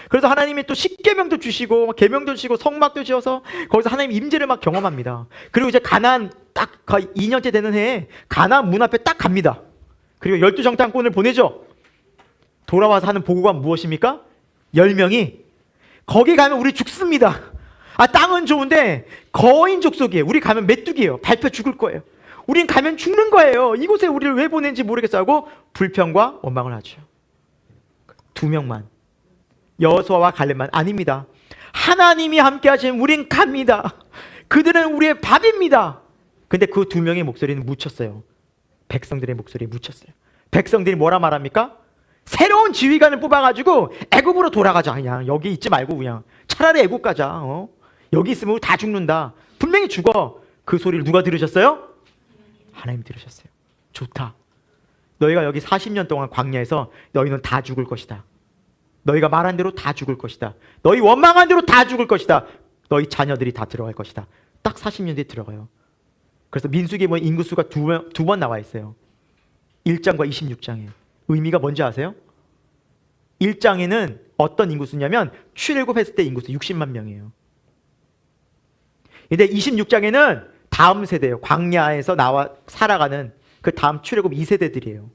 그래서 하나님이 또 십계명도 주시고 계명도 주시고 성막도 지어서 거기서 하나님 임재를 막 경험합니다. 그리고 이제 가나안 딱 2년째 되는 해에 가나안 문 앞에 딱 갑니다. 그리고 12정탐꾼을 보내죠. 돌아와서 하는 보고가 무엇입니까? 10명이 거기 가면 우리 죽습니다. 땅은 좋은데 거인 족속이에요. 우리 가면 메뚜기예요. 밟혀 죽을 거예요. 우린 가면 죽는 거예요. 이곳에 우리를 왜 보낸지 모르겠어 하고 불평과 원망을 하죠. 2명만, 여호수아와 갈렙만. 아닙니다. 하나님이 함께 하시면 우린 갑니다. 그들은 우리의 밥입니다. 근데 그 2명의 목소리는 묻혔어요. 백성들의 목소리에 묻혔어요. 백성들이 뭐라 말합니까? 새로운 지휘관을 뽑아가지고 애굽으로 돌아가자. 그냥 여기 있지 말고 그냥 차라리 애굽 가자. 여기 있으면 우리 다 죽는다. 분명히 죽어. 그 소리를 누가 들으셨어요? 하나님 들으셨어요. 좋다. 너희가 여기 40년 동안 광야에서 너희는 다 죽을 것이다. 너희가 말한 대로 다 죽을 것이다. 너희 원망한 대로 다 죽을 것이다. 너희 자녀들이 다 들어갈 것이다. 딱 40년 뒤에 들어가요. 그래서 민수기에 보면 인구수가 두 번 나와 있어요. 1장과 26장에. 의미가 뭔지 아세요? 1장에는 어떤 인구수냐면 출애굽했을 때 인구수 60만 명이에요. 근데 26장에는 다음 세대예요. 광야에서 나와 살아가는 그 다음 출애굽 2세대들이에요.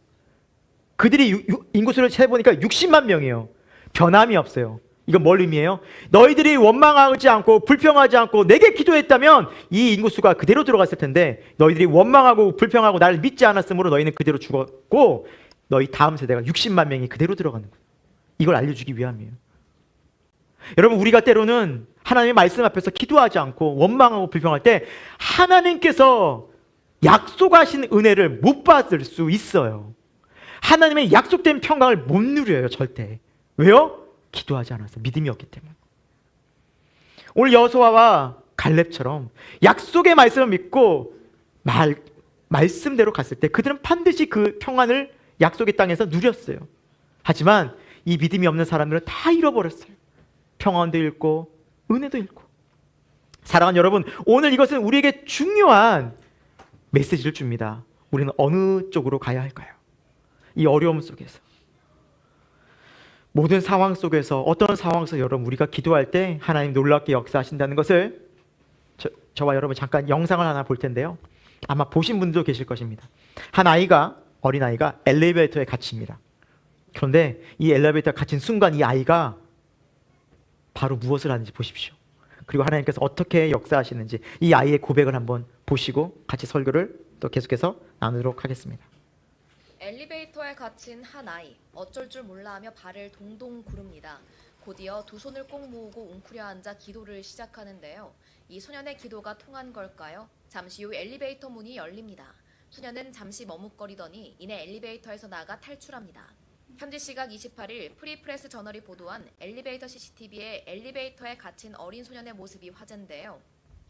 그들이 인구수를 세보니까 60만 명이에요. 변함이 없어요. 이건 뭘 의미해요? 너희들이 원망하지 않고 불평하지 않고 내게 기도했다면 이 인구수가 그대로 들어갔을 텐데 너희들이 원망하고 불평하고 나를 믿지 않았으므로 너희는 그대로 죽었고 너희 다음 세대가 60만 명이 그대로 들어가는 거예요. 이걸 알려주기 위함이에요. 여러분, 우리가 때로는 하나님의 말씀 앞에서 기도하지 않고 원망하고 불평할 때 하나님께서 약속하신 은혜를 못 받을 수 있어요. 하나님의 약속된 평강을 못 누려요, 절대. 왜요? 기도하지 않아서, 믿음이 없기 때문에. 오늘 여호수아와 갈렙처럼 약속의 말씀을 믿고 말씀대로 갔을 때 그들은 반드시 그 평안을 약속의 땅에서 누렸어요. 하지만 이 믿음이 없는 사람들은 다 잃어버렸어요. 평안도 잃고 은혜도 잃고. 사랑하는 여러분, 오늘 이것은 우리에게 중요한 메시지를 줍니다. 우리는 어느 쪽으로 가야 할까요? 이 어려움 속에서, 모든 상황 속에서, 어떤 상황에서 여러분 우리가 기도할 때 하나님 놀랍게 역사하신다는 것을 저와 여러분 잠깐 영상을 하나 볼 텐데요. 아마 보신 분들도 계실 것입니다. 한 아이가, 어린아이가 엘리베이터에 갇힙니다. 그런데 이 엘리베이터에 갇힌 순간 이 아이가 바로 무엇을 하는지 보십시오. 그리고 하나님께서 어떻게 역사하시는지 이 아이의 고백을 한번 보시고 같이 설교를 또 계속해서 나누도록 하겠습니다. 엘리베이터에 갇힌 한 아이, 어쩔 줄 몰라 하며 발을 동동 구릅니다. 곧이어 두 손을 꼭 모으고 웅크려 앉아 기도를 시작하는데요. 이 소년의 기도가 통한 걸까요? 잠시 후 엘리베이터 문이 열립니다. 소년은 잠시 머뭇거리더니 이내 엘리베이터에서 나가 탈출합니다. 현지 시각 28일 프리프레스 저널이 보도한 엘리베이터 CCTV에 엘리베이터에 갇힌 어린 소년의 모습이 화제인데요.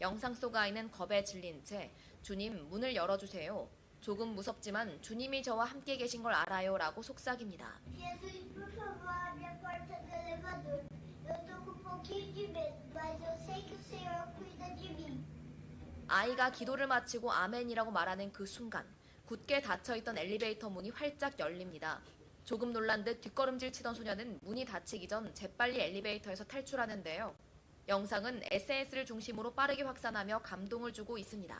영상 속 아이는 겁에 질린 채 주님 문을 열어주세요. 조금 무섭지만 주님이 저와 함께 계신 걸 알아요 라고 속삭입니다. Jesus, por favor, abre a porta do elevador. Eu tô com um pouquinho de medo, mas eu sei que o Senhor cuida de mim. 아이가 기도를 마치고 아멘이라고 말하는 그 순간 굳게 닫혀있던 엘리베이터 문이 활짝 열립니다. 조금 놀란 듯 뒷걸음질 치던 소년은 문이 닫히기 전 재빨리 엘리베이터에서 탈출하는데요. 영상은 SNS를 중심으로 빠르게 확산하며 감동을 주고 있습니다.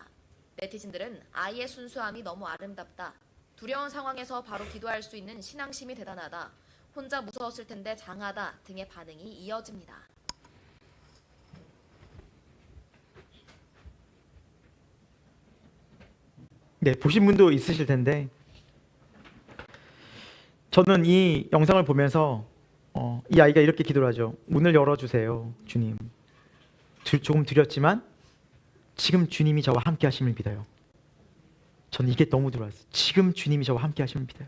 네티즌들은 아이의 순수함이 너무 아름답다. 두려운 상황에서 바로 기도할 수 있는 신앙심이 대단하다. 혼자 무서웠을 텐데 장하다 등의 반응이 이어집니다. 네, 보신 분도 있으실 텐데 저는 이 영상을 보면서 이 아이가 이렇게 기도를 하죠. 문을 열어주세요, 주님. 조금 두렵지만 지금 주님이 저와 함께 하심을 믿어요. 저는 이게 너무 들어왔어요. 지금 주님이 저와 함께 하심을 믿어요.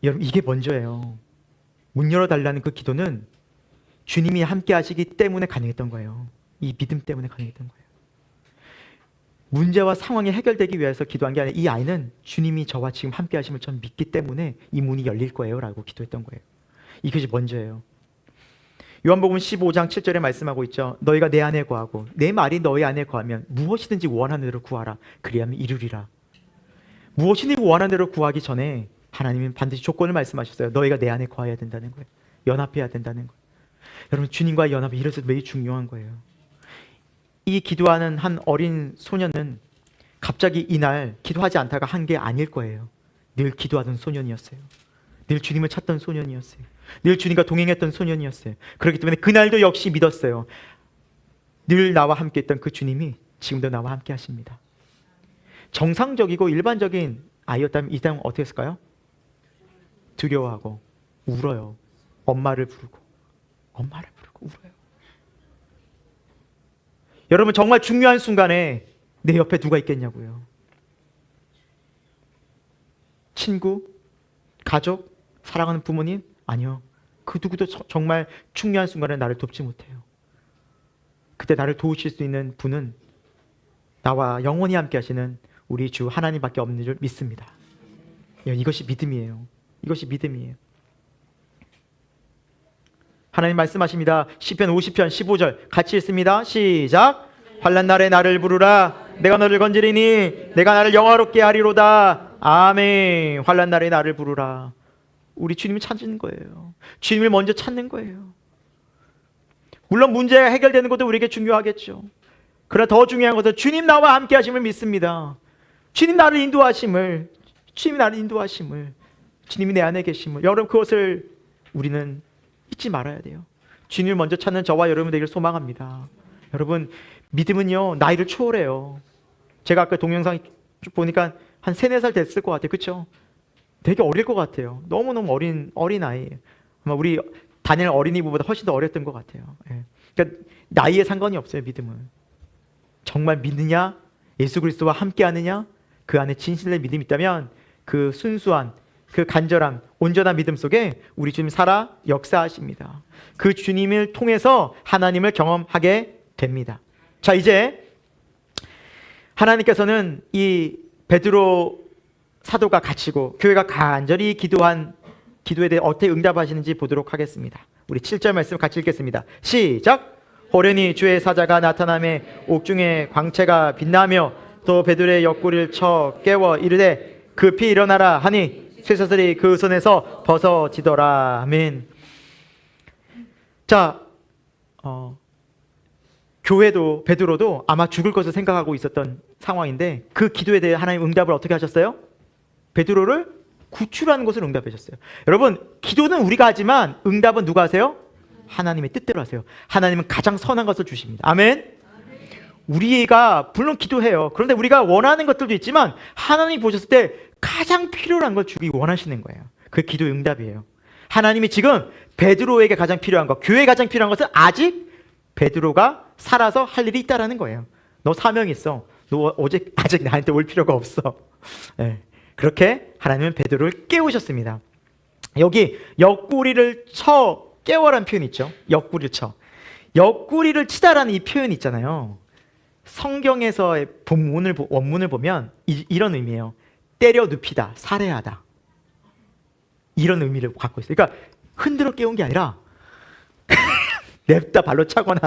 여러분, 이게 먼저예요. 문 열어달라는 그 기도는 주님이 함께 하시기 때문에 가능했던 거예요. 이 믿음 때문에 가능했던 거예요. 문제와 상황이 해결되기 위해서 기도한 게 아니라 이 아이는 주님이 저와 지금 함께 하심을 전 믿기 때문에 이 문이 열릴 거예요 라고 기도했던 거예요. 이것이 먼저예요. 요한복음 15장 7절에 말씀하고 있죠. 너희가 내 안에 거하고 내 말이 너희 안에 거하면 무엇이든지 원하는 대로 구하라. 그리하면 이루리라. 무엇이든지 원하는 대로 구하기 전에 하나님은 반드시 조건을 말씀하셨어요. 너희가 내 안에 거해야 된다는 거예요. 연합해야 된다는 거예요. 여러분, 주님과의 연합이 이래서 매우 중요한 거예요. 이 기도하는 한 어린 소년은 갑자기 이날 기도하지 않다가 한 게 아닐 거예요. 늘 기도하던 소년이었어요. 늘 주님을 찾던 소년이었어요. 늘 주님과 동행했던 소년이었어요. 그렇기 때문에 그날도 역시 믿었어요. 늘 나와 함께 했던 그 주님이 지금도 나와 함께 하십니다. 정상적이고 일반적인 아이였다면 이 사람은 어떻게 했을까요? 두려워하고 울어요. 엄마를 부르고 울어요. 여러분, 정말 중요한 순간에 내 옆에 누가 있겠냐고요. 친구, 가족, 사랑하는 부모님? 아니요. 그 누구도 정말 중요한 순간에 나를 돕지 못해요. 그때 나를 도우실 수 있는 분은 나와 영원히 함께 하시는 우리 주 하나님밖에 없는 줄 믿습니다. 이것이 믿음이에요. 이것이 믿음이에요. 하나님 말씀하십니다. 시편 50편 15절 같이 읽습니다. 시작. 환난 날에 나를 부르라. 내가 너를 건지리니 내가 나를 영화롭게 하리로다. 아멘. 환난 날에 나를 부르라. 우리 주님을 찾는 거예요. 주님을 먼저 찾는 거예요. 물론 문제가 해결되는 것도 우리에게 중요하겠죠. 그러나 더 중요한 것은 주님 나와 함께 하심을 믿습니다. 주님 나를 인도하심을, 주님이 내 안에 계심을, 여러분 그것을 우리는 잊지 말아야 돼요. 주님을 먼저 찾는 저와 여러분 되기를 소망합니다. 여러분, 믿음은요 나이를 초월해요. 제가 아까 동영상 쭉 보니까 한 3, 4살 됐을 것 같아요. 그렇죠? 되게 어릴 것 같아요. 너무너무 어린 아이. 아마 우리 다니엘 어린이보다 훨씬 더 어렸던 것 같아요. 예. 그러니까 나이에 상관이 없어요. 믿음은 정말 믿느냐, 예수 그리스도와 함께 하느냐, 그 안에 진실된 믿음이 있다면 그 순수한, 그 간절한, 온전한 믿음 속에 우리 주님 살아 역사하십니다. 그 주님을 통해서 하나님을 경험하게 됩니다. 자, 이제 하나님께서는 이 베드로 사도가 갇히고 교회가 간절히 기도한 기도에 대해 어떻게 응답하시는지 보도록 하겠습니다. 우리 7절 말씀 같이 읽겠습니다. 시작! 호련히 주의 사자가 나타나매 옥중에 광채가 빛나며 또 베드로의 옆구리를 쳐 깨워 이르되 급히 일어나라 하니 쇠사슬이 그 손에서 벗어지더라. 아멘. 자, 교회도 베드로도 아마 죽을 것을 생각하고 있었던 상황인데 그 기도에 대해 하나님 응답을 어떻게 하셨어요? 베드로를 구출하는 것을 응답하셨어요. 여러분, 기도는 우리가 하지만 응답은 누가 하세요? 하나님의 뜻대로 하세요. 하나님은 가장 선한 것을 주십니다. 아멘. 우리가 물론 기도해요. 그런데 우리가 원하는 것들도 있지만 하나님이 보셨을 때 가장 필요한 걸 주기 원하시는 거예요. 그게 기도의 응답이에요. 하나님이 지금 베드로에게 가장 필요한 것, 교회에 가장 필요한 것은 아직 베드로가 살아서 할 일이 있다라는 거예요. 너 사명 있어. 너 아직 나한테 올 필요가 없어. 네. 그렇게 하나님은 베드로를 깨우셨습니다. 여기 옆구리를 쳐 깨워라는 표현이 있죠. 옆구리를 쳐. 옆구리를 치다라는 이 표현이 있잖아요. 성경에서의 원문을 보면 이런 의미예요. 때려 눕히다, 살해하다. 이런 의미를 갖고 있어요. 그러니까 흔들어 깨운 게 아니라 냅다 발로 차거나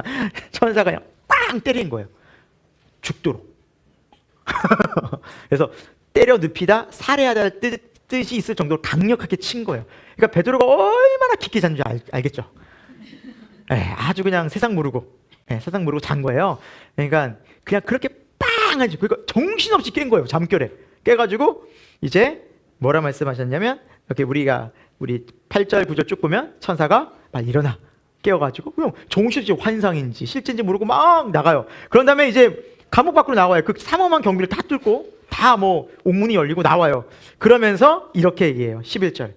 천사가 그냥 꽝 때린 거예요. 죽도록. 그래서 때려 눕히다, 살해하다 뜻이 있을 정도로 강력하게 친 거예요. 그러니까 베드로가 얼마나 깊게 잔지 알겠죠? 아주 그냥 세상 모르고 잔 거예요. 그러니까 그냥 그렇게 빵 하지. 그러니까 정신없이 깬 거예요. 잠결에 깨가지고 이제 뭐라 말씀하셨냐면 이렇게 우리 8절 9절 쭉 보면 천사가 막 일어나 깨워가지고 그냥 정신없이 환상인지 실제인지 모르고 막 나가요. 그런 다음에 이제 감옥 밖으로 나와요. 그 삼엄한 경비를 다 뚫고 다 옥문이 열리고 나와요. 그러면서 이렇게 얘기해요. 11절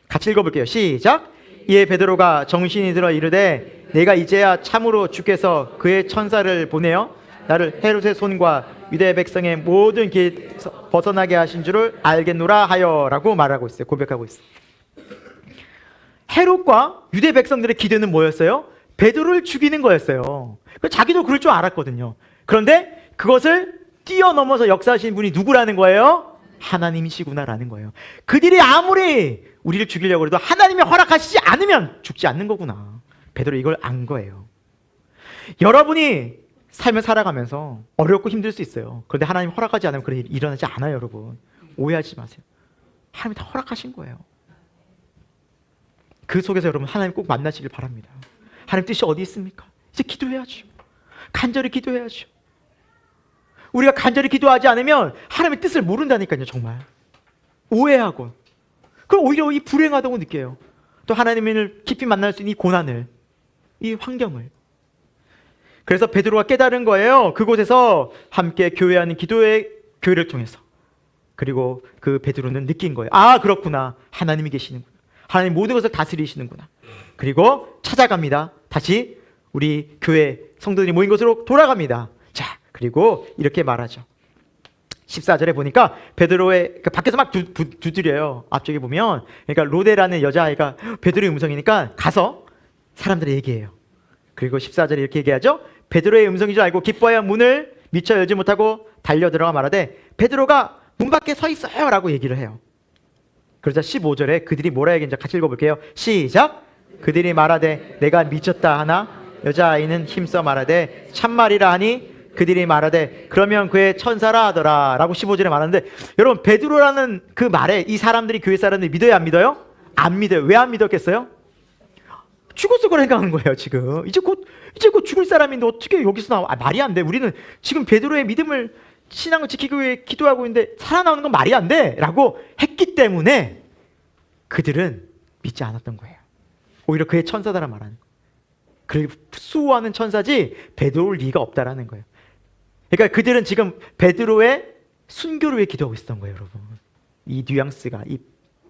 같이 읽어볼게요. 시작! 이에 베드로가 정신이 들어 이르되 내가 이제야 참으로 주께서 그의 천사를 보내어 나를 헤롯의 손과 유대 백성의 모든 길에서 벗어나게 하신 줄을 알겠노라 하여라고 말하고 있어요. 고백하고 있어요. 헤롯과 유대 백성들의 기대는 뭐였어요? 베드로를 죽이는 거였어요. 자기도 그럴 줄 알았거든요. 그런데 그것을 뛰어넘어서 역사하신 분이 누구라는 거예요? 하나님이시구나라는 거예요. 그들이 아무리 우리를 죽이려고 해도 하나님이 허락하시지 않으면 죽지 않는 거구나. 베드로 이걸 안 거예요. 여러분이 삶을 살아가면서 어렵고 힘들 수 있어요. 그런데 하나님 허락하지 않으면 그런 일이 일어나지 않아요. 여러분 오해하지 마세요. 하나님이 다 허락하신 거예요. 그 속에서 여러분 하나님 꼭 만나시길 바랍니다. 하나님 뜻이 어디 있습니까? 이제 기도해야죠. 간절히 기도해야죠. 우리가 간절히 기도하지 않으면 하나님의 뜻을 모른다니까요. 정말 오해하고 그럼 오히려 이 불행하다고 느껴요. 또 하나님을 깊이 만날 수 있는 이 고난을, 이 환경을. 그래서 베드로가 깨달은 거예요. 그곳에서 함께 교회하는 교회를 통해서. 그리고 그 베드로는 느낀 거예요. 아 그렇구나. 하나님이 계시는구나. 하나님 모든 것을 다스리시는구나. 그리고 찾아갑니다. 다시 우리 교회 성도들이 모인 곳으로 돌아갑니다. 자, 그리고 이렇게 말하죠. 14절에 보니까 베드로의 밖에서 막 두드려요. 앞쪽에 보면 그러니까 로데라는 여자아이가 베드로의 음성이니까 가서 사람들이 얘기해요. 그리고 14절에 이렇게 얘기하죠. 베드로의 음성인 줄 알고 기뻐하여 문을 미처 열지 못하고 달려 들어가 말하되 베드로가 문 밖에 서 있어요 라고 얘기를 해요. 그러자 15절에 그들이 뭐라 얘기했는지 같이 읽어볼게요. 시작! 그들이 말하되 내가 미쳤다 하나 여자아이는 힘써 말하되 참말이라 하니 그들이 말하되 그러면 그의 천사라 하더라 라고 15절에 말하는데 여러분 베드로라는 그 말에 이 사람들이 교회 사람들이 믿어요 안 믿어요? 안 믿어요. 왜 안 믿었겠어요? 죽었을 거라 생각하는 거예요. 지금 이제 곧 죽을 사람인데 어떻게 여기서 나와? 말이 안 돼. 우리는 지금 베드로의 믿음을 신앙을 지키기 위해 기도하고 있는데 살아나오는 건 말이 안 돼 라고 했기 때문에 그들은 믿지 않았던 거예요. 오히려 그의 천사다라 말하는 거예요. 그를 수호하는 천사지 베드로를 리가 없다라는 거예요. 그러니까 그들은 지금 베드로의 순교를 위해 기도하고 있었던 거예요, 여러분. 이 뉘앙스가 이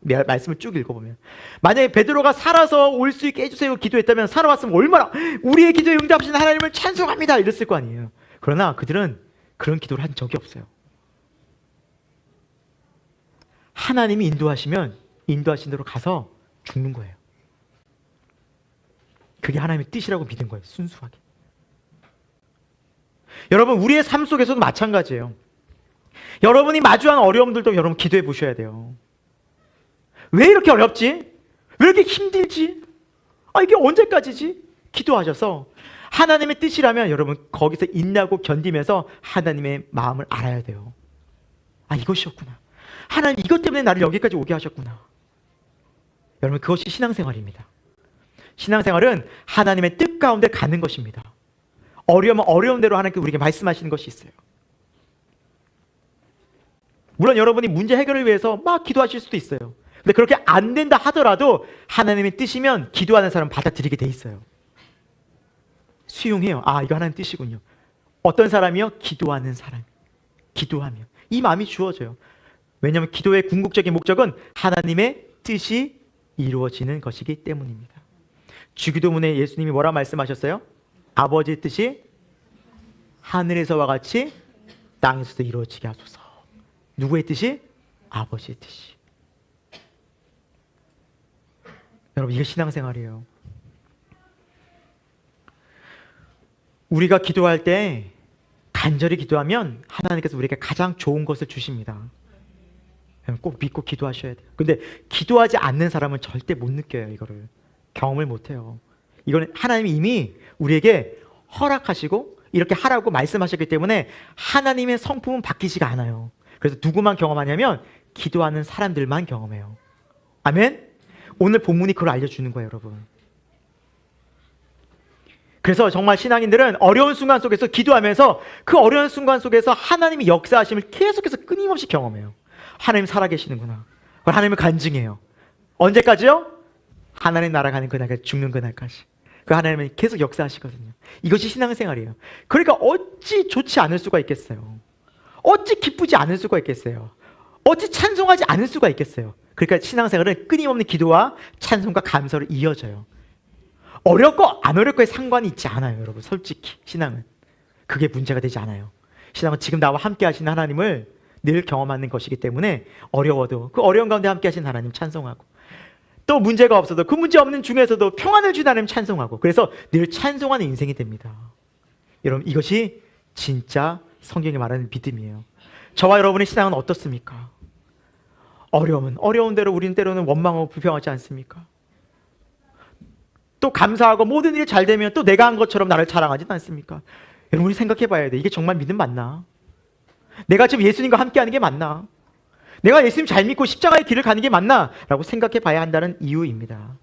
말씀을 쭉 읽어보면, 만약에 베드로가 살아서 올 수 있게 해주세요 기도했다면, 살아왔으면 얼마나 우리의 기도에 응답하신 하나님을 찬송합니다 이랬을 거 아니에요. 그러나 그들은 그런 기도를 한 적이 없어요. 하나님이 인도하시면 인도하신 대로 가서 죽는 거예요. 그게 하나님의 뜻이라고 믿은 거예요. 순수하게. 여러분, 우리의 삶 속에서도 마찬가지예요. 여러분이 마주한 어려움들도 여러분 기도해 보셔야 돼요. 왜 이렇게 어렵지? 왜 이렇게 힘들지? 이게 언제까지지? 기도하셔서 하나님의 뜻이라면 여러분 거기서 인내하고 견디면서 하나님의 마음을 알아야 돼요. 이것이었구나. 하나님 이것 때문에 나를 여기까지 오게 하셨구나. 여러분, 그것이 신앙생활입니다. 신앙생활은 하나님의 뜻 가운데 가는 것입니다. 어려우면 어려운 대로 하나님께 우리에게 말씀하시는 것이 있어요. 물론 여러분이 문제 해결을 위해서 막 기도하실 수도 있어요. 근데 그렇게 안 된다 하더라도 하나님의 뜻이면 기도하는 사람은 받아들이게 돼 있어요. 수용해요. 이거 하나님 뜻이군요. 어떤 사람이요? 기도하는 사람. 기도하면 이 마음이 주어져요. 왜냐하면 기도의 궁극적인 목적은 하나님의 뜻이 이루어지는 것이기 때문입니다. 주기도문에 예수님이 뭐라 말씀하셨어요? 아버지의 뜻이 하늘에서와 같이 땅에서도 이루어지게 하소서. 누구의 뜻이? 아버지의 뜻이. 여러분, 이게 신앙생활이에요. 우리가 기도할 때 간절히 기도하면 하나님께서 우리에게 가장 좋은 것을 주십니다. 꼭 믿고 기도하셔야 돼요. 근데 기도하지 않는 사람은 절대 못 느껴요. 이거를 경험을 못 해요. 이거는 하나님이 이미 우리에게 허락하시고 이렇게 하라고 말씀하셨기 때문에 하나님의 성품은 바뀌지가 않아요. 그래서 누구만 경험하냐면 기도하는 사람들만 경험해요. 아멘? 오늘 본문이 그걸 알려주는 거예요, 여러분. 그래서 정말 신앙인들은 어려운 순간 속에서 기도하면서 그 어려운 순간 속에서 하나님의 역사하심을 계속해서 끊임없이 경험해요. 하나님 살아계시는구나. 하나님을 간증해요. 언제까지요? 하나님 나라 가는 그날까지, 죽는 그날까지. 그 하나님은 계속 역사하시거든요. 이것이 신앙생활이에요. 그러니까 어찌 좋지 않을 수가 있겠어요? 어찌 기쁘지 않을 수가 있겠어요? 어찌 찬송하지 않을 수가 있겠어요? 그러니까 신앙생활은 끊임없는 기도와 찬송과 감사로 이어져요. 어렵고 안 어렵고에 상관이 있지 않아요, 여러분. 솔직히 신앙은 그게 문제가 되지 않아요. 신앙은 지금 나와 함께 하시는 하나님을 늘 경험하는 것이기 때문에 어려워도 그 어려운 가운데 함께 하시는 하나님 찬송하고, 또 문제가 없어도 그 문제 없는 중에서도 평안을 주는 하나님 찬송하고, 그래서 늘 찬송하는 인생이 됩니다. 여러분, 이것이 진짜 성경이 말하는 믿음이에요. 저와 여러분의 신앙은 어떻습니까? 어려움은 어려운 대로 우리는 때로는 원망하고 불평하지 않습니까? 또 감사하고 모든 일이 잘 되면 또 내가 한 것처럼 나를 자랑하지는 않습니까? 여러분이 생각해 봐야 돼. 이게 정말 믿음 맞나? 내가 지금 예수님과 함께하는 게 맞나? 내가 예수님 잘 믿고 십자가의 길을 가는 게 맞나? 라고 생각해 봐야 한다는 이유입니다.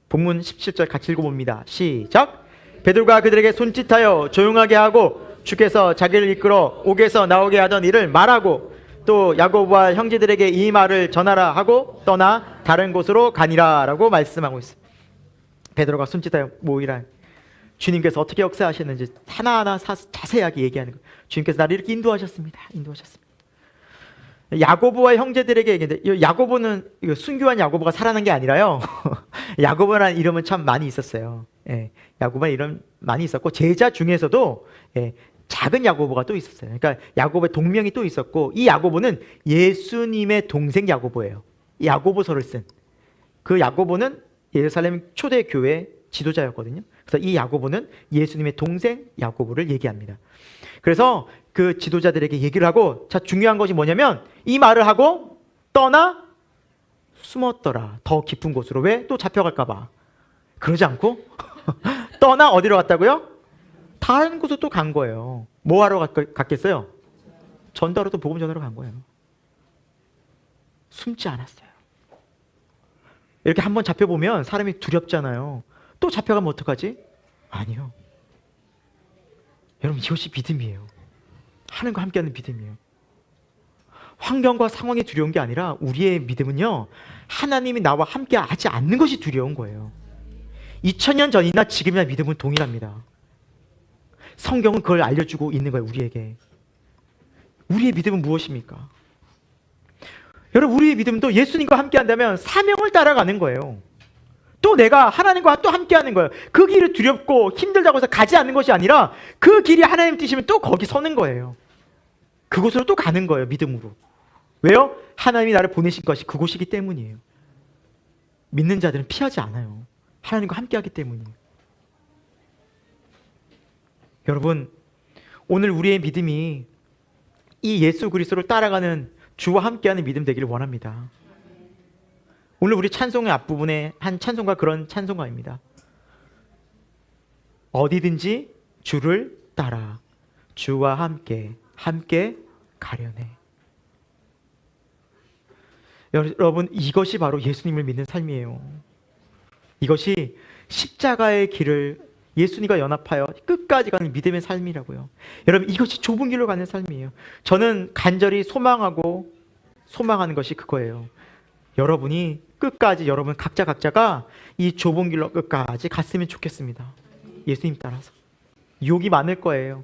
본문 17절 같이 읽어봅니다. 시작! 베드로가 그들에게 손짓하여 조용하게 하고 주께서 자기를 이끌어 옥에서 나오게 하던 일을 말하고, 또 야고보와 형제들에게 이 말을 전하라 하고 떠나 다른 곳으로 가니라 라고 말씀하고 있습니다. 베드로가 손짓하여 모이라, 주님께서 어떻게 역사하셨는지 하나하나 자세하게 얘기하는 거예요. 주님께서 나를 이렇게 인도하셨습니다. 야고보와 형제들에게 얘기했는데, 야고보는 순교한 야고보가 살아난 게 아니라요. 야고보라는 이름은 참 많이 있었어요. 야고보라는 이름 많이 있었고, 제자 중에서도 작은 야고보가 또 있었어요. 그러니까 야고보의 동명이 또 있었고, 이 야고보는 예수님의 동생 야고보예요. 야고보서를 쓴 그 야고보는 예루살렘 초대 교회 지도자였거든요. 그래서 이 야고보는 예수님의 동생 야고보를 얘기합니다. 그래서 그 지도자들에게 얘기를 하고, 자, 중요한 것이 뭐냐면 이 말을 하고 떠나 숨었더라. 더 깊은 곳으로. 왜? 또 잡혀갈까 봐. 그러지 않고 떠나 어디로 갔다고요? 다른 곳으로 또 간 거예요. 뭐 하러 갔겠어요? 전도하러, 또 복음 전하러 간 거예요. 숨지 않았어요. 이렇게 한번 잡혀보면 사람이 두렵잖아요. 또 잡혀가면 어떡하지? 아니요. 여러분, 이것이 믿음이에요. 하나님과 함께하는 믿음이에요. 환경과 상황이 두려운 게 아니라 우리의 믿음은요, 하나님이 나와 함께 하지 않는 것이 두려운 거예요. 2000년 전이나 지금이나 믿음은 동일합니다. 성경은 그걸 알려주고 있는 거예요, 우리에게. 우리의 믿음은 무엇입니까? 여러분, 우리의 믿음도 예수님과 함께 한다면 사명을 따라가는 거예요. 또 내가 하나님과 또 함께 하는 거예요. 그 길을 두렵고 힘들다고 해서 가지 않는 것이 아니라 그 길이 하나님 뜻이면 또 거기 서는 거예요. 그곳으로 또 가는 거예요, 믿음으로. 왜요? 하나님이 나를 보내신 것이 그곳이기 때문이에요. 믿는 자들은 피하지 않아요. 하나님과 함께 하기 때문이에요. 여러분, 오늘 우리의 믿음이 이 예수 그리스도를 따라가는 주와 함께하는 믿음 되기를 원합니다. 오늘 우리 찬송의 앞부분에 한 찬송가, 그런 찬송가입니다. 어디든지 주를 따라 주와 함께 가려네. 여러분, 이것이 바로 예수님을 믿는 삶이에요. 이것이 십자가의 길을 예수님과 연합하여 끝까지 가는 믿음의 삶이라고요. 여러분, 이것이 좁은 길로 가는 삶이에요. 저는 간절히 소망하는 것이 그거예요. 여러분이 끝까지, 여러분 각자가 이 좁은 길로 끝까지 갔으면 좋겠습니다. 예수님 따라서. 유혹이 많을 거예요.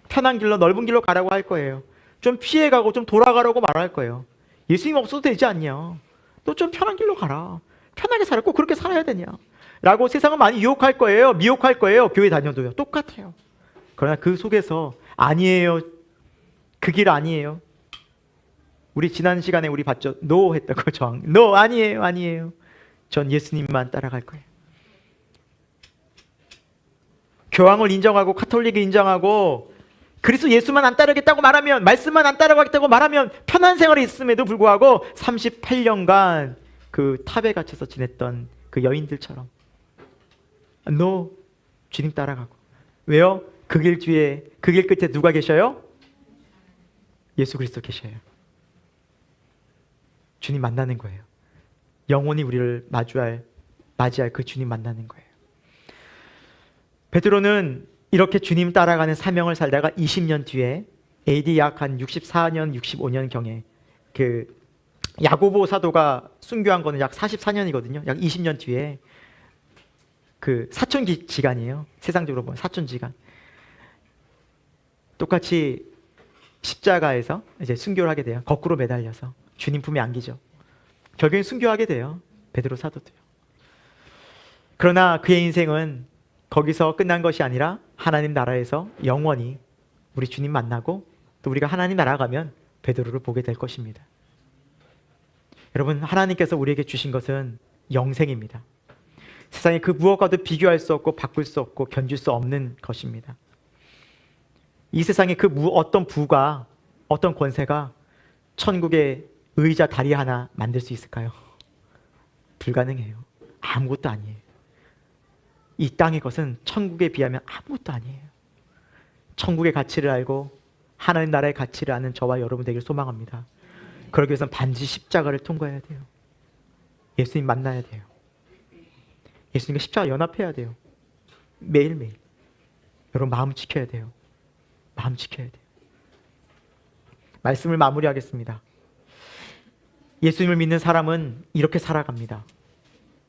편한 길로, 넓은 길로 가라고 할 거예요. 좀 피해가고 좀 돌아가라고 말할 거예요. 예수님 없어도 되지 않냐? 너 좀 편한 길로 가라. 편하게 살아. 꼭 그렇게 살아야 되냐? 라고 세상은 많이 유혹할 거예요. 미혹할 거예요. 교회 다녀도요. 똑같아요. 그러나 그 속에서 아니에요. 그 길 아니에요. 우리 지난 시간에 우리 봤죠? 노 했다고 저항. 노, 아니에요. 전 예수님만 따라갈 거예요. 교황을 인정하고 카톨릭을 인정하고 그리스도 예수만 안 따르겠다고 말하면, 말씀만 안 따라가겠다고 말하면 편한 생활이 있음에도 불구하고 38년간 그 탑에 갇혀서 지냈던 그 여인들처럼 노, 주님 따라가고. 왜요? 그 길 뒤에, 그 길 끝에 누가 계셔요? 예수 그리스도 계셔요. 주님 만나는 거예요. 영원히 우리를 맞이할 그 주님 만나는 거예요. 베드로는 이렇게 주님 따라가는 사명을 살다가 20년 뒤에 AD 약 한 64년, 65년 경에 그 야고보 사도가 순교한 거는 약 44년이거든요. 약 20년 뒤에 그 사촌지간이에요. 세상적으로 보면 사촌지간. 똑같이 십자가에서 이제 순교를 하게 돼요. 거꾸로 매달려서 주님 품에 안기죠. 결국엔 순교하게 돼요. 베드로 사도도요. 그러나 그의 인생은 거기서 끝난 것이 아니라 하나님 나라에서 영원히 우리 주님 만나고 또 우리가 하나님 나라 가면 베드로를 보게 될 것입니다. 여러분, 하나님께서 우리에게 주신 것은 영생입니다. 세상에 그 무엇과도 비교할 수 없고 바꿀 수 없고 견줄 수 없는 것입니다. 이 세상에 그 어떤 부가, 어떤 권세가 천국의 의자 다리 하나 만들 수 있을까요? 불가능해요. 아무것도 아니에요. 이 땅의 것은 천국에 비하면 아무것도 아니에요. 천국의 가치를 알고 하나님 나라의 가치를 아는 저와 여러분 되길 소망합니다. 그러기 위해서는 반드시 십자가를 통과해야 돼요. 예수님 만나야 돼요. 예수님과 십자가 연합해야 돼요. 매일매일. 여러분, 마음 지켜야 돼요. 마음 지켜야 돼요. 말씀을 마무리하겠습니다. 예수님을 믿는 사람은 이렇게 살아갑니다.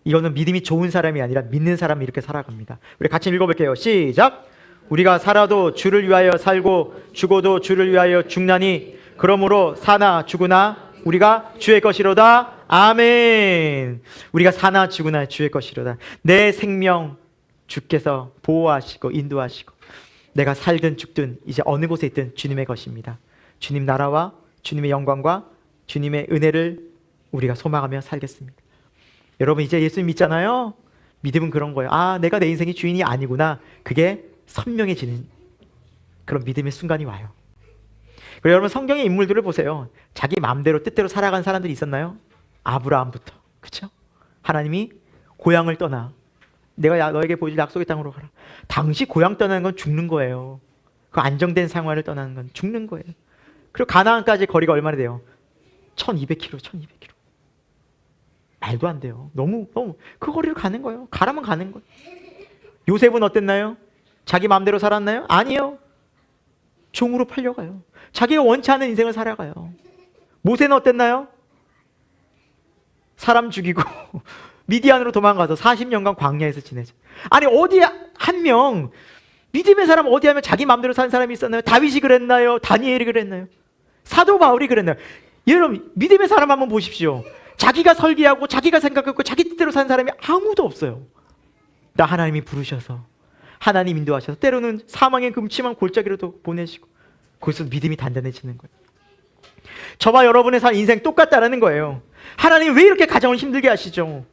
이거는 믿음이 좋은 사람이 아니라 믿는 사람이 이렇게 살아갑니다. 우리 같이 읽어볼게요. 시작! 우리가 살아도 주를 위하여 살고 죽어도 주를 위하여 죽나니 그러므로 사나 죽으나 우리가 주의 것이로다. 아멘. 우리가 사나 죽으나 주의 것이로다. 내 생명 주께서 보호하시고 인도하시고 내가 살든 죽든 이제 어느 곳에 있든 주님의 것입니다. 주님 나라와 주님의 영광과 주님의 은혜를 우리가 소망하며 살겠습니다. 여러분, 이제 예수님 믿잖아요. 믿음은 그런 거예요. 아, 내가 내 인생의 주인이 아니구나. 그게 선명해지는 그런 믿음의 순간이 와요. 그리고 여러분, 성경의 인물들을 보세요. 자기 마음대로 뜻대로 살아간 사람들이 있었나요? 아브라함부터. 그렇죠? 하나님이 고향을 떠나 내가 너에게 보여줄 약속의 땅으로 가라. 당시 고향 떠나는 건 죽는 거예요. 그 안정된 생활을 떠나는 건 죽는 거예요. 그리고 가나안까지 거리가 얼마나 돼요? 1200km, 1200km. 말도 안 돼요. 너무 그 거리를 가는 거예요. 가라면 가는 거예요. 요셉은 어땠나요? 자기 마음대로 살았나요? 아니요. 종으로 팔려가요. 자기가 원치 않은 인생을 살아가요. 모세는 어땠나요? 사람 죽이고 미디안으로 도망가서 40년간 광야에서 지내죠. 아니 어디 한 명 믿음의 사람 어디 하면 자기 마음대로 산 사람이 있었나요? 다윗이 그랬나요? 다니엘이 그랬나요? 사도 바울이 그랬나요? 여러분 믿음의 사람 한번 보십시오. 자기가 설계하고 자기가 생각하고 자기 뜻대로 산 사람이 아무도 없어요. 나 하나님이 부르셔서 하나님 인도하셔서 때로는 사망의 금침한 골짜기로도 보내시고 거기서 믿음이 단단해지는 거예요. 저와 여러분의 산 인생 똑같다라는 거예요. 하나님 왜 이렇게 가정을 힘들게 하시죠?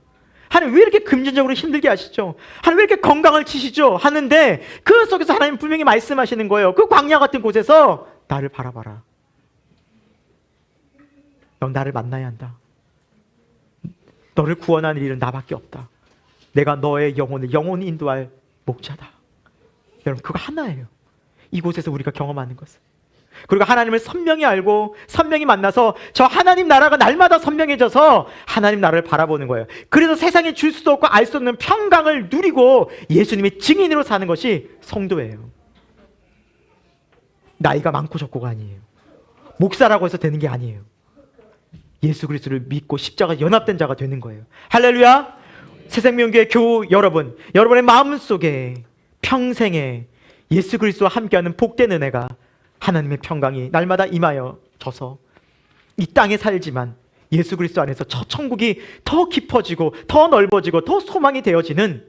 하나님 왜 이렇게 금전적으로 힘들게 하시죠? 하나님 왜 이렇게 건강을 치시죠? 하는데 그 속에서 하나님 분명히 말씀하시는 거예요. 그 광야 같은 곳에서 나를 바라봐라. 넌 나를 만나야 한다. 너를 구원하는 일은 나밖에 없다. 내가 너의 영혼을 영원히 인도할 목자다. 여러분 그거 하나예요. 이곳에서 우리가 경험하는 것은. 그리고 하나님을 선명히 알고 선명히 만나서 저 하나님 나라가 날마다 선명해져서 하나님 나라를 바라보는 거예요. 그래서 세상에 줄 수도 없고 알 수 없는 평강을 누리고 예수님의 증인으로 사는 것이 성도예요. 나이가 많고 적고가 아니에요. 목사라고 해서 되는 게 아니에요. 예수 그리스도를 믿고 십자가 연합된 자가 되는 거예요. 할렐루야. 새생명교회 교우 여러분, 여러분의 마음속에 평생에 예수 그리스도와 함께하는 복된 은혜가 하나님의 평강이 날마다 임하여져서 이 땅에 살지만 예수 그리스도 안에서 저 천국이 더 깊어지고 더 넓어지고 더 소망이 되어지는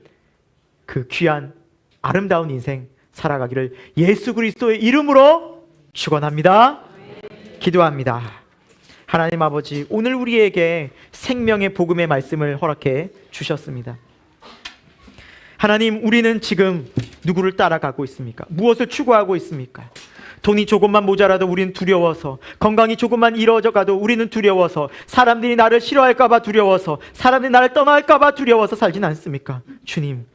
그 귀한 아름다운 인생 살아가기를 예수 그리스도의 이름으로 축원합니다. 기도합니다. 하나님 아버지, 오늘 우리에게 생명의 복음의 말씀을 허락해 주셨습니다. 하나님, 우리는 지금 누구를 따라가고 있습니까? 무엇을 추구하고 있습니까? 돈이 조금만 모자라도 우리는 두려워서, 건강이 조금만 이루어져 가도 우리는 두려워서, 사람들이 나를 싫어할까 봐 두려워서, 사람들이 나를 떠날까 봐 두려워서 살진 않습니까? 주님,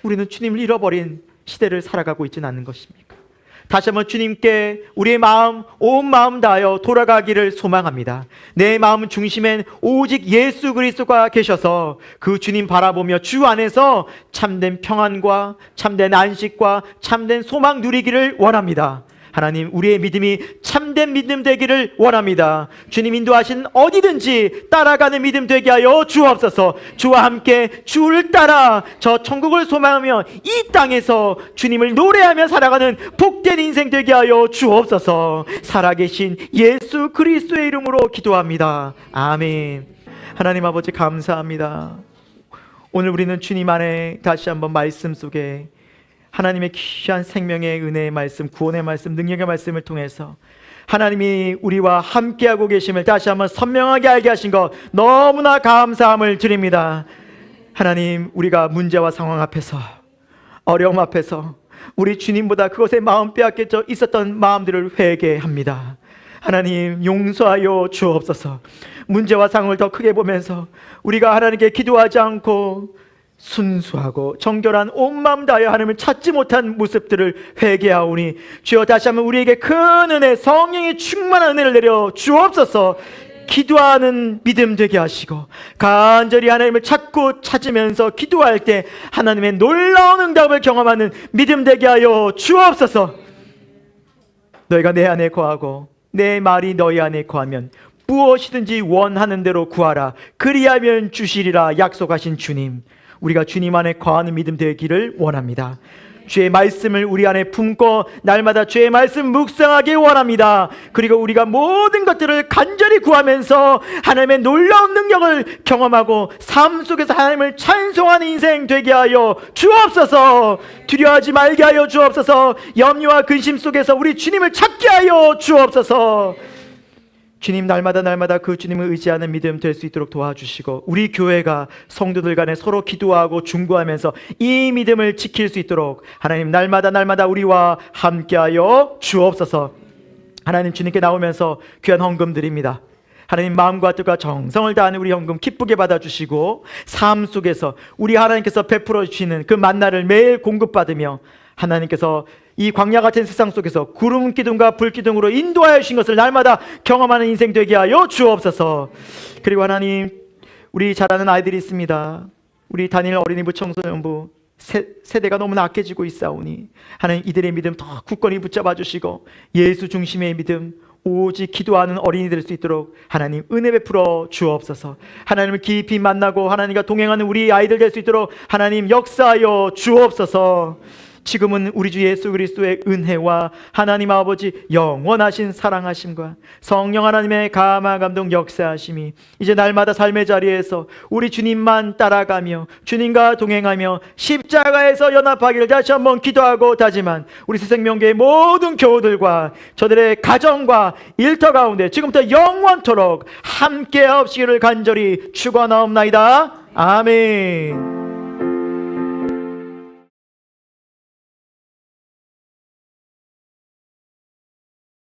우리는 주님을 잃어버린 시대를 살아가고 있지는 않는 것입니까? 다시 한번 주님께 우리의 마음, 온 마음 다하여 돌아가기를 소망합니다. 내 마음 중심엔 오직 예수 그리스도가 계셔서 그 주님 바라보며 주 안에서 참된 평안과 참된 안식과 참된 소망 누리기를 원합니다. 하나님, 우리의 믿음이 참된 믿음 되기를 원합니다. 주님 인도하신 어디든지 따라가는 믿음 되게 하여 주옵소서. 주와 함께 주를 따라 저 천국을 소망하며 이 땅에서 주님을 노래하며 살아가는 복된 인생 되게 하여 주옵소서. 살아계신 예수 그리스도의 이름으로 기도합니다. 아멘. 하나님 아버지 감사합니다. 오늘 우리는 주님 안에 다시 한번 말씀 속에 하나님의 귀한 생명의 은혜의 말씀, 구원의 말씀, 능력의 말씀을 통해서 하나님이 우리와 함께하고 계심을 다시 한번 선명하게 알게 하신 것 너무나 감사함을 드립니다. 하나님, 우리가 문제와 상황 앞에서, 어려움 앞에서 우리 주님보다 그것에 마음 빼앗겨 있었던 마음들을 회개합니다. 하나님, 용서하여 주옵소서. 문제와 상황을 더 크게 보면서 우리가 하나님께 기도하지 않고 순수하고 정결한 온 마음 다하여 하나님을 찾지 못한 모습들을 회개하오니 주여 다시 한번 우리에게 큰 은혜, 성령의 충만한 은혜를 내려 주옵소서. 기도하는 믿음 되게 하시고 간절히 하나님을 찾고 찾으면서 기도할 때 하나님의 놀라운 응답을 경험하는 믿음 되게 하여 주옵소서. 너희가 내 안에 거하고 내 말이 너희 안에 거하면 무엇이든지 원하는 대로 구하라. 그리하면 주시리라 약속하신 주님, 우리가 주님 안에 거하는 믿음 되기를 원합니다. 주의 말씀을 우리 안에 품고 날마다 주의 말씀 묵상하기 원합니다. 그리고 우리가 모든 것들을 간절히 구하면서 하나님의 놀라운 능력을 경험하고 삶 속에서 하나님을 찬송하는 인생 되게 하여 주옵소서. 두려워하지 말게 하여 주옵소서. 염려와 근심 속에서 우리 주님을 찾게 하여 주옵소서. 주님, 날마다 그 주님을 의지하는 믿음 될 수 있도록 도와주시고 우리 교회가 성도들 간에 서로 기도하고 중보하면서 이 믿음을 지킬 수 있도록 하나님 날마다 우리와 함께하여 주옵소서. 하나님, 주님께 나오면서 귀한 헌금 드립니다. 하나님, 마음과 뜻과 정성을 다하는 우리 헌금 기쁘게 받아주시고 삶 속에서 우리 하나님께서 베풀어 주시는 그 만나를 매일 공급받으며 하나님께서 이 광야 같은 세상 속에서 구름 기둥과 불 기둥으로 인도하여 주신 것을 날마다 경험하는 인생 되게 하여 주옵소서. 그리고 하나님, 우리 잘하는 아이들이 있습니다. 우리 다니엘 어린이부 청소년부 세대가 너무나 악해지고 있사오니 하나님, 이들의 믿음 더 굳건히 붙잡아 주시고 예수 중심의 믿음, 오직 기도하는 어린이 될 수 있도록 하나님 은혜 베풀어 주옵소서. 하나님을 깊이 만나고 하나님과 동행하는 우리 아이들 될 수 있도록 하나님 역사하여 주옵소서. 지금은 우리 주 예수 그리스도의 은혜와 하나님 아버지 영원하신 사랑하심과 성령 하나님의 감화 감동 역사하심이 이제 날마다 삶의 자리에서 우리 주님만 따라가며 주님과 동행하며 십자가에서 연합하기를 다시 한번 기도하고 다짐한 우리 새생명교회 모든 교우들과 저들의 가정과 일터 가운데 지금부터 영원토록 함께 하옵시기를 간절히 축원하옵나이다. 아멘.